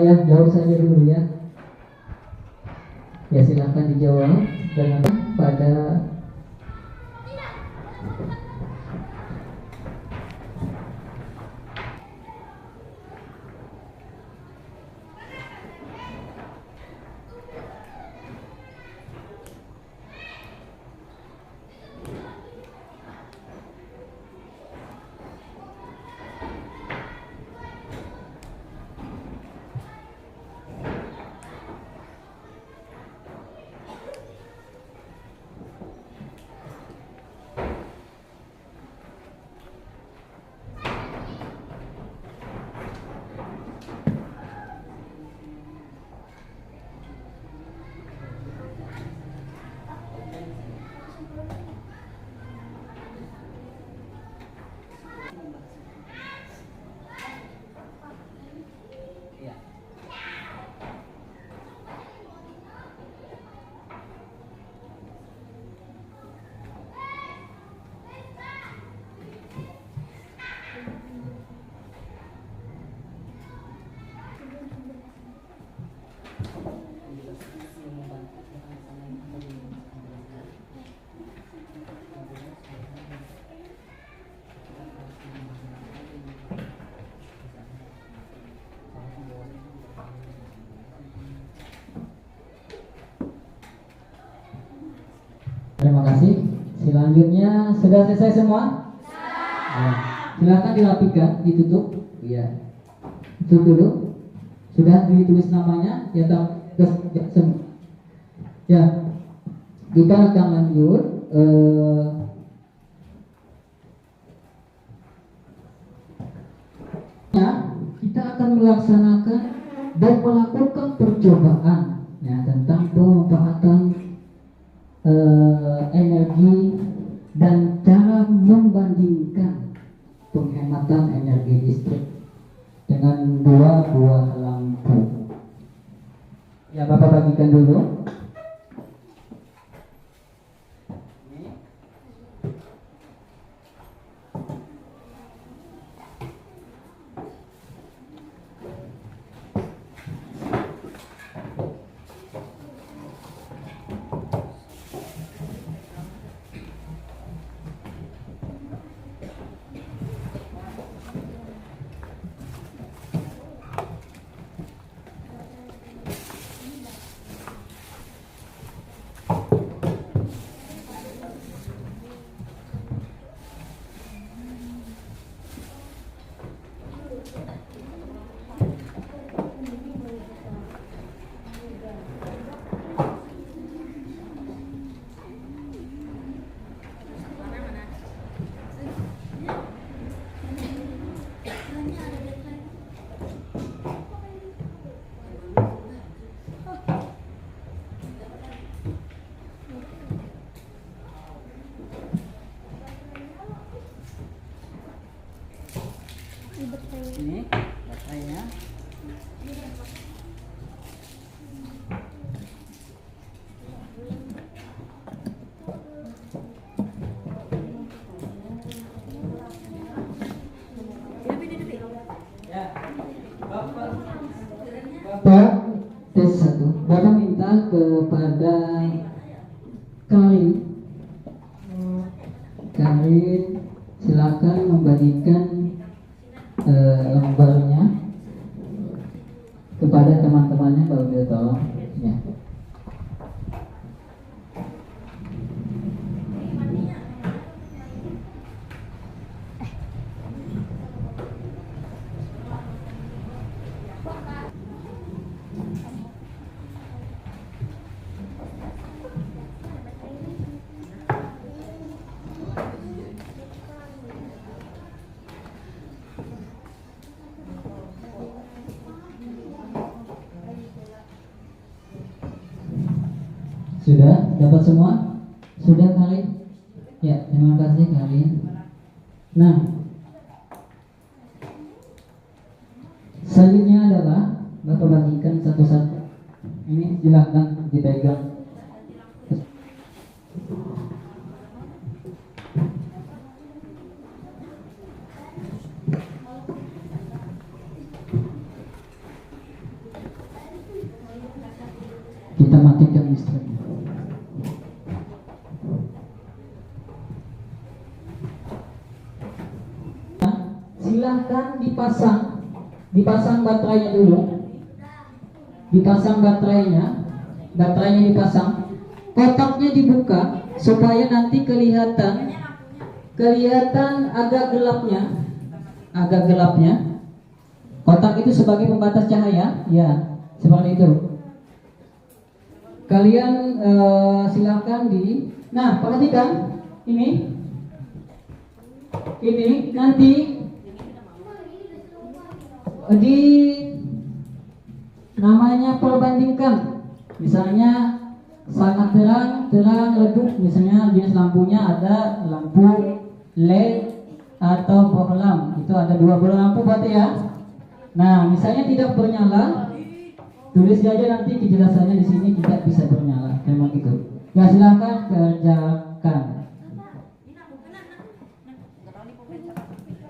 Ya, jawab saja dulu ya. Ya, silahkan dijawab dengan pada Terima kasih. Selanjutnya sudah selesai semua? Ya. Silakan dirapikan, ditutup. Iya. Tutup dulu. Sudah ditulis namanya, ya semua. Ya. Kita akan lanjut. Kita akan melaksanakan dan melakukan percobaan ya tentang pemanfaatan energi dan cara membandingkan penghematan energi listrik dengan dua buah lampu. Ya, Bapak bagikan dulu. Ini baterainya. Ya, Bapak tes 1. Bapak minta kepada Karin silakan membagikan lembarnya kepada teman-temannya, kalau dia tolong ya. Sudah dapat semua? Sudah Karin? Ya, terima kasih Karin. Nah, selanjutnya adalah Bapak bagikan satu-satu. Ini silakan dipegang. Kita matikan listriknya. Silahkan dipasang baterainya dulu. Dipasang baterainya dipasang. Kotaknya dibuka supaya nanti kelihatan agak gelapnya. Kotak itu sebagai pembatas cahaya, ya, seperti itu. Kalian silakan Nah, perhatikan ini nanti di namanya perbandingkan. Misalnya sangat terang redup, misalnya jenis lampunya ada lampu LED atau bohlam. Itu ada 2 bola lampu berarti ya. Nah, misalnya tidak bernyala, tulis aja nanti kejelasannya di sini tidak bisa bernyala. Memang itu. Ya, silakan kerjakan.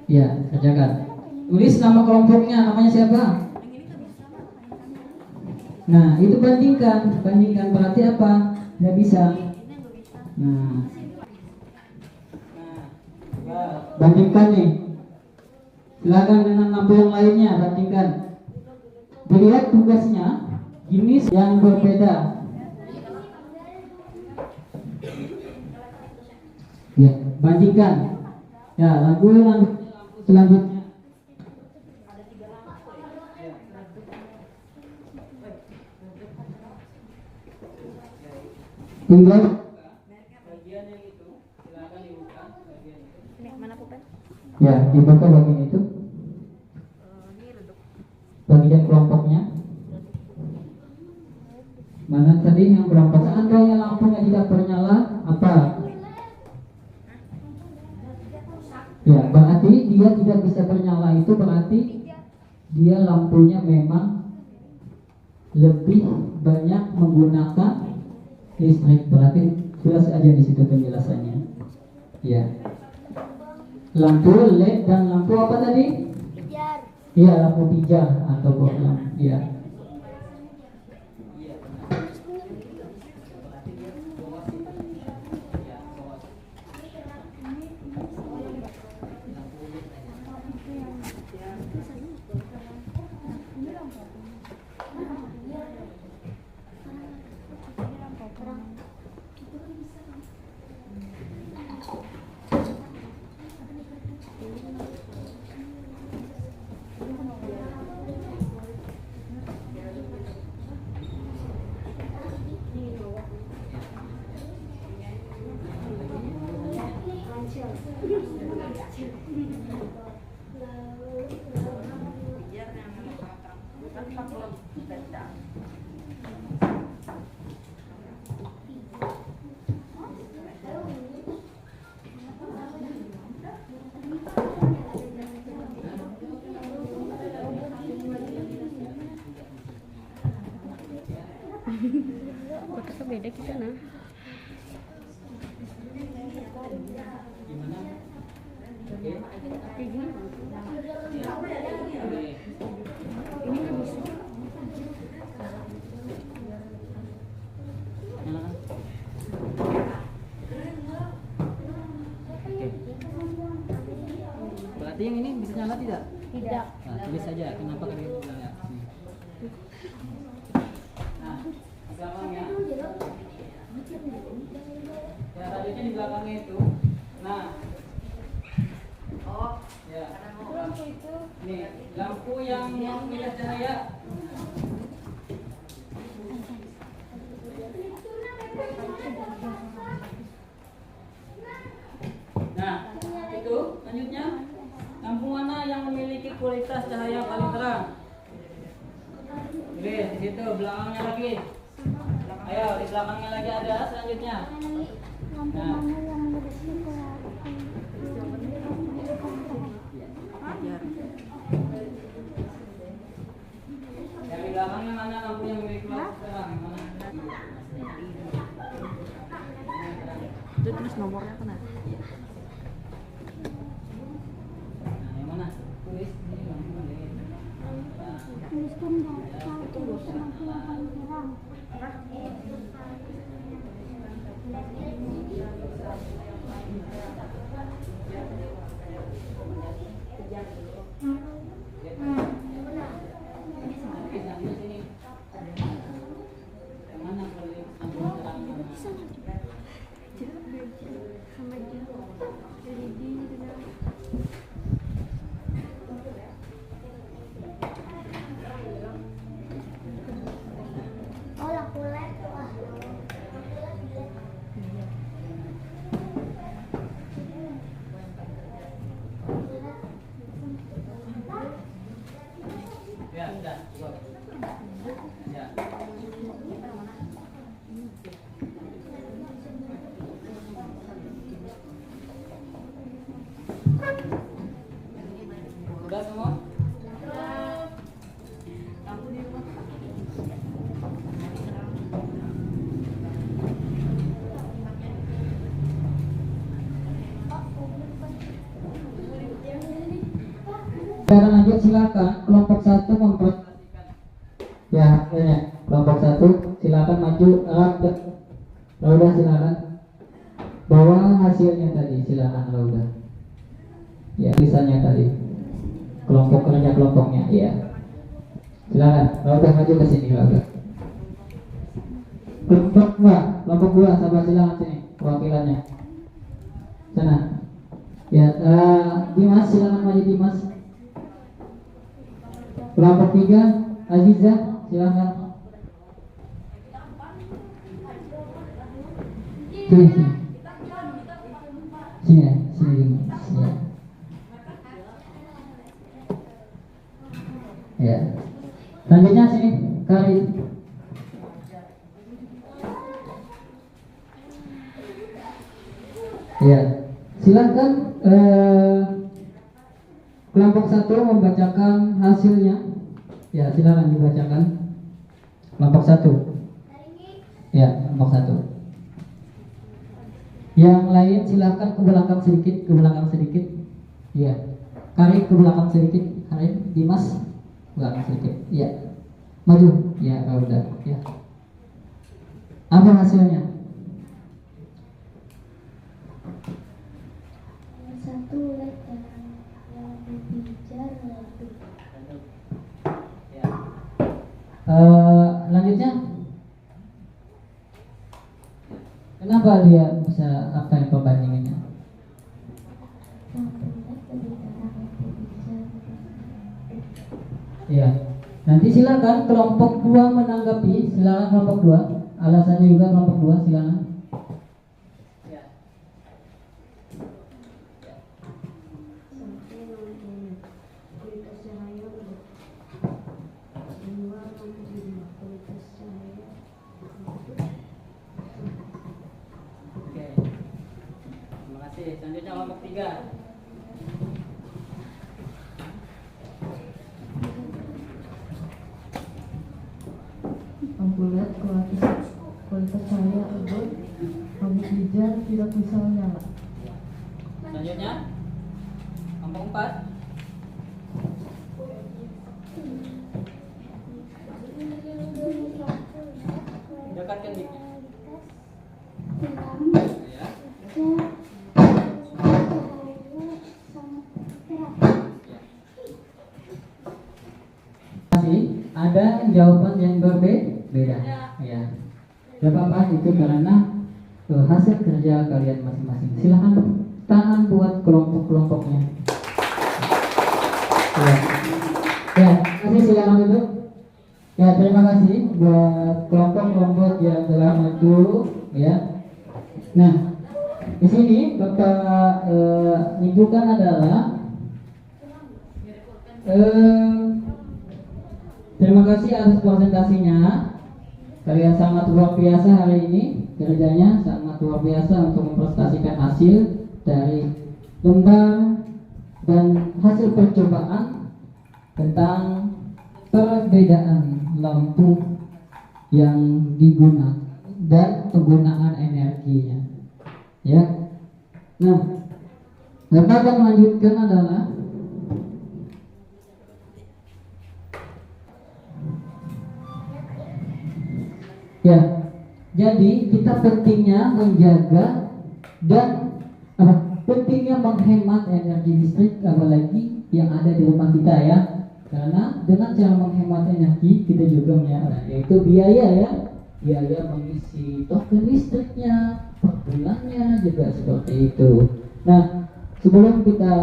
Ya, kerjakan. Tulis nama kelompoknya, namanya siapa? Nah, itu bandingkan berarti apa? Nggak bisa. Nah, bandingkan nih. Silakan dengan lampu yang lainnya, bandingkan. Dilihat tugasnya, jenis yang berbeda. Ya, bandingkan. Ya, lampu selanjutnya. Tinggal bagian yang itu, silakan dibuka bagian itu. Ini mana pulpen? Ya, dibuka bagian itu. Ini redup. Bagian kelompoknya. Mana tadi yang kelompok? Seandainya lampunya tidak bernyala, apa? Ya, berarti dia tidak bisa bernyala, itu berarti dia lampunya memang lebih banyak menggunakan listrik. Berarti jelas aja di situ penjelasannya. Ya. Lampu LED dan lampu apa tadi? Pijar. Iya, lampu pijar atau lampu. Iya. Kotaknya beda kita nah. Kayak gini. Ini nggak bisa. Berarti yang ini bisa nyala tidak? Tidak. Nah, tulis saja kenapa kalian bilang ya. Nah, di belakangnya. Ya, radionya di belakangnya itu. Nah. Oh, ya. Lampu itu. Nih, lampu yang melihat cahaya. Nah, itu lanjutnya. Lampu mana yang memiliki kualitas cahaya paling terang? Oke, di situ belakangnya lagi. Ayo, di belakangnya lagi ada selanjutnya. Lampu Nah. mana yang memiliki Yang di belakangnya mana lampu yang memiliki kualitas terang? Yang mana? Itu terus nomornya kan ada. Nah, yang mana? Tulis ini lampu mana? tuliskan lampu lampu yang paling terang. Sama dia. LED dengan Oh, lampu LED. Wah. Ya, sudah. Cukup. Ya. Sudah semua? Sekarang lanjut, silakan kelompok 1 mempresentasikan. Ya, hasilnya. Kelompok 1 silakan maju. Lauda silakan. Bawa hasilnya tadi, silakan Lauda. Ya, tulisannya tadi. Kelompok kerja kelompoknya, ya. Silakan, Lauda maju ke sini, Lauda. Kelompok 2, sahabat silakan sini, perwakilannya. sana. Ya, Dimas, silakan maju Dimas. Kelompok 3, Aziza, silakan. Sini, sini. Sini ya, sini. Ya. Ya. Selanjutnya sini, Karin. Ya, silakan kelompok 1 membacakan hasilnya. Ya, silakan dibacakan. Kelompok 1. Ya, kelompok 1. Yang lain silakan ke belakang sedikit, Ya. Karin ke belakang sedikit, Karin, Dimas belakang sedikit. Ya. Maju. Ya, udah. Ya. Apa hasilnya? Satu lek yang dipijar lebih. Lanjutnya, kenapa dia bisa apa yang pembandingannya? Satu lek lebih terang yang dipijar. Ya, nanti silakan kelompok 2 menanggapi. Silakan kelompok 2. Alasannya juga kelompok 2 silakan. Oke. Terima kasih. Selanjutnya kelompok 3. Ampulet kualitas cahaya rebut, rambut hijau tidak bisa menyala. Selanjutnya kelompok 4. Dekatkan dikit. Ya. Masih ada jawaban yang berbeda. Ya. Gak apa-apa, itu karena hasil kerja kalian masing-masing. Silahkan tangan buat kelompok-kelompoknya. Ya. Ya, kasih silakan duduk. Ya, terima kasih buat kelompok-kelompok yang telah maju. Ya. Nah, di sini Bapak tunjukkan adalah terima kasih atas presentasinya. Kalian sangat luar biasa hari ini, kerjanya sangat luar biasa untuk mempresentasikan hasil dari lembar dan hasil percobaan tentang perbedaan lampu yang digunakan dan penggunaan energinya. Ya. Nah, Bapak akan melanjutkan adalah ya, jadi kita pentingnya menjaga dan pentingnya menghemat energi listrik, apalagi yang ada di rumah kita ya. Karena dengan cara menghemat energi kita juga yaitu biaya ya, biaya mengisi token listriknya per bulannya juga seperti itu. Nah, sebelum kita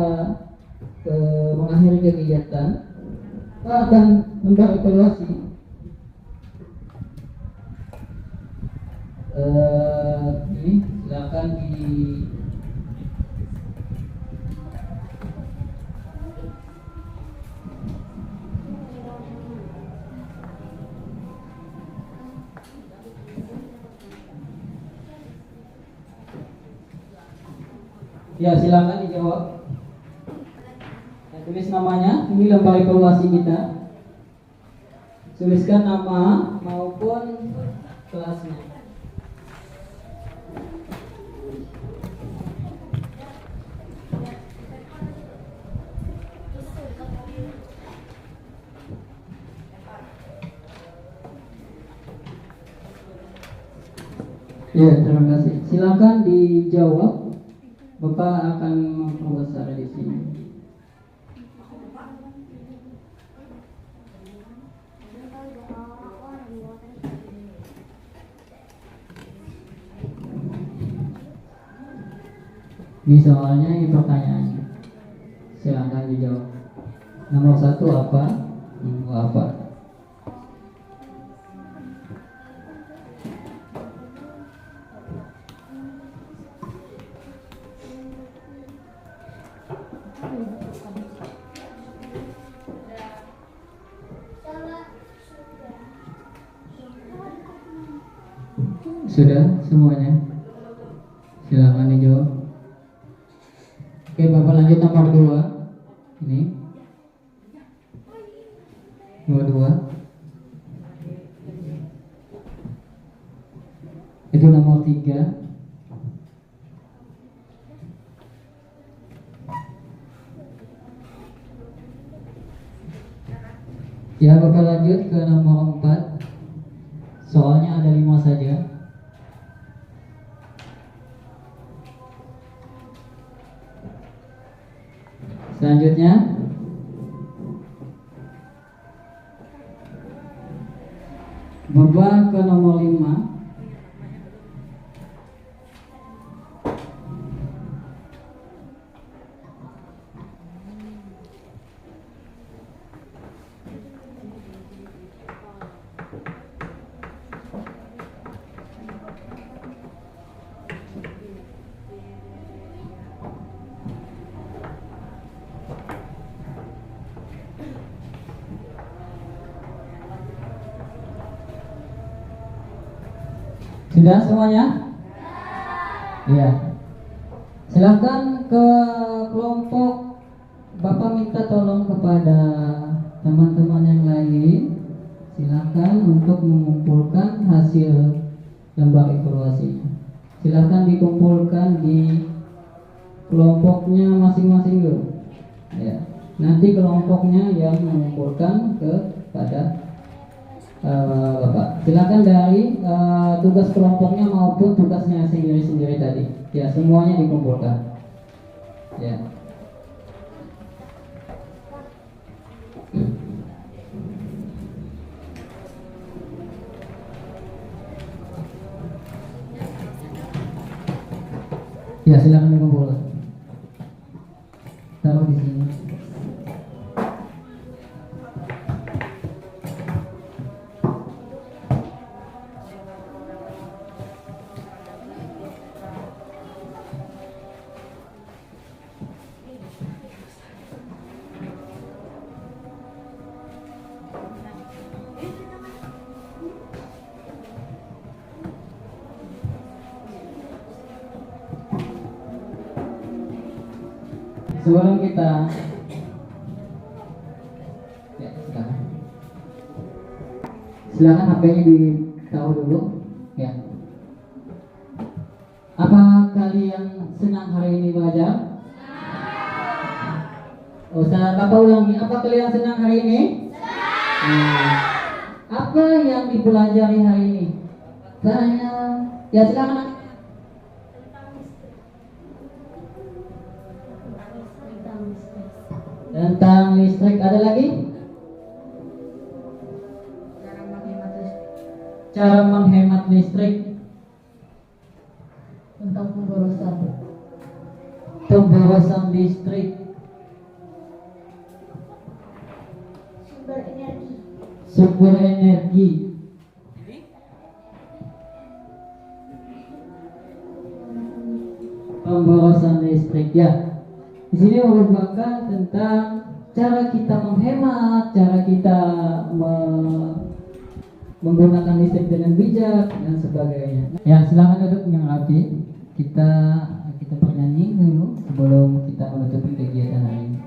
mengakhiri kegiatan, kita akan mengevaluasi. Ini silakan di ya, silakan dijawab. Ya, tulis namanya. Ini lembar evaluasi kita. Tuliskan nama maupun kelasnya. Ya, terima kasih. Silakan dijawab. Bapak akan memperbesar di sini. Ini soalnya, ini pertanyaannya. Silahkan dijawab. Nomor 1 apa? Nomor apa? Sudah semuanya? Silahkan dijawab. Oke, Bapak lanjut nomor 2. Ini nomor 2. Itu nomor 3. Ya, Bapak lanjut ke nomor 4. Soalnya ada 5 saja. Selanjutnya berubah ke nomor 5. Sudah semuanya? Iya. Silahkan ke kelompok. Bapak minta tolong kepada teman-teman yang lain. Silahkan untuk mengumpulkan hasil lembar evaluasinya. Silahkan dikumpulkan di kelompoknya masing-masing dulu. Ya. Nanti kelompoknya yang mengumpulkan kepada Bapak. Silakan dari tugas kelompoknya maupun tugasnya sendiri-sendiri tadi. Ya, semuanya dikumpulkan. Ya. Ya, silakan dikumpulkan. Taruh di sini. Sebelum kita ya, silakan HP-nya ditaruh dulu ya. Apa kalian senang hari ini belajar? Oh, Bapak ulangi, apa kalian senang hari ini? Apa yang dipelajari hari ini? Saya ya silakan. Tentang listrik, ada lagi? Cara menghemat listrik. Tentang Pemborosan listrik. Sumber energi. Pemborosan listrik ya. Di sini merupakan tentang cara kita menghemat, cara kita menggunakan listrik dengan bijak dan sebagainya. Ya, silakan duduk yang rapi. Kita bernyanyi dulu sebelum kita menutup kegiatan hari ini.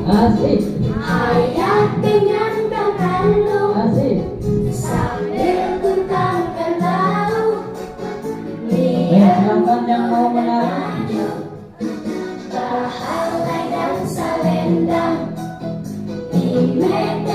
Asik. Ayah dengan berkandung Asik. sambil kentangkan lauk. Silakan yang mau menari. Bahalai dan salendang di medan.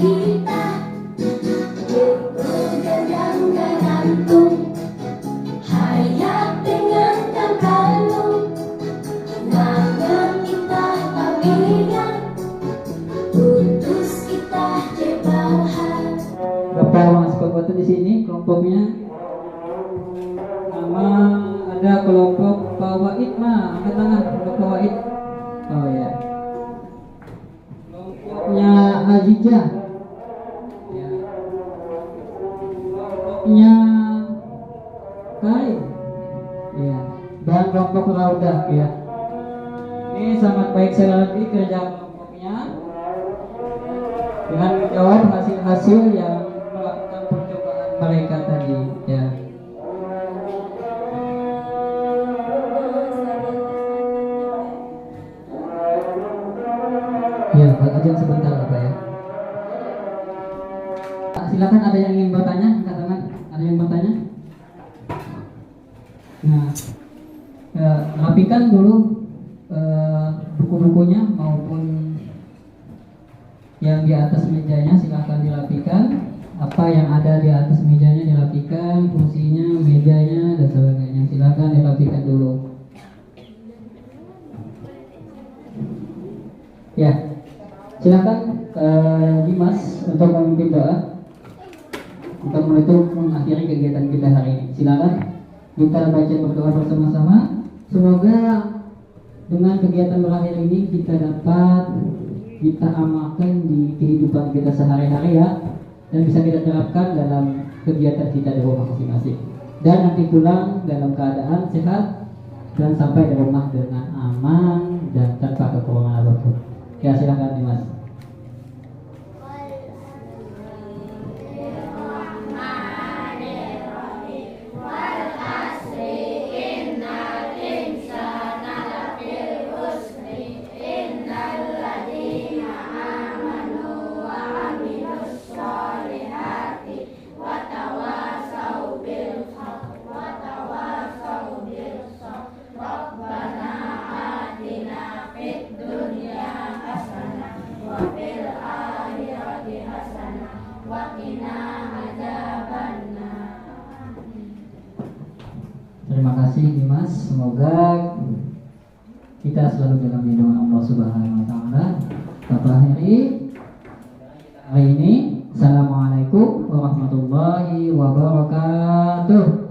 kita berpegang gantung, hayat dengan kalung, namun kita tabian, putus kita jebahan. Berapa mahasiswa foto di sini kelompoknya? Nama ada kelompok Fawaid mah, angkat tangan kelompok Fawaid. Oh ya. Kelompoknya Azijah. Ya. Kelompoknya Kai. Ya. Dan kelompok Raudah ya. Ini sangat baik sekali kerja kelompoknya. Dengan menjawab hasil-hasil yang melakukan percobaan mereka tadi ya. Ya, ajan sebentar apa ya. Silakan, ada yang ingin bertanya? Angkat tangan. Ada yang bertanya? Nah, rapikan dulu buku-bukunya maupun yang di atas mejanya, silahkan dirapikan. Apa yang ada di atas mejanya dirapikan, kursinya, mejanya, dan sebagainya. Silahkan dirapikan dulu. Ya, silakan Dimas untuk memimpin doa untuk menutup mengakhiri kegiatan kita hari ini. Silakan kita baca berdoa bersama-sama. Semoga dengan kegiatan berakhir ini kita dapat kita amalkan di kehidupan kita sehari-hari ya, dan bisa kita terapkan dalam kegiatan kita di rumah masing-masing, dan nanti pulang dalam keadaan sehat dan sampai di rumah dengan aman dan tanpa kekurangan apapun. Ya, silakan Dimas. Terima kasih Dimas, semoga kita selalu dalam lindungan Allah Subhanahu wa taala. Kita akhiri hari ini. Assalamualaikum warahmatullahi wabarakatuh.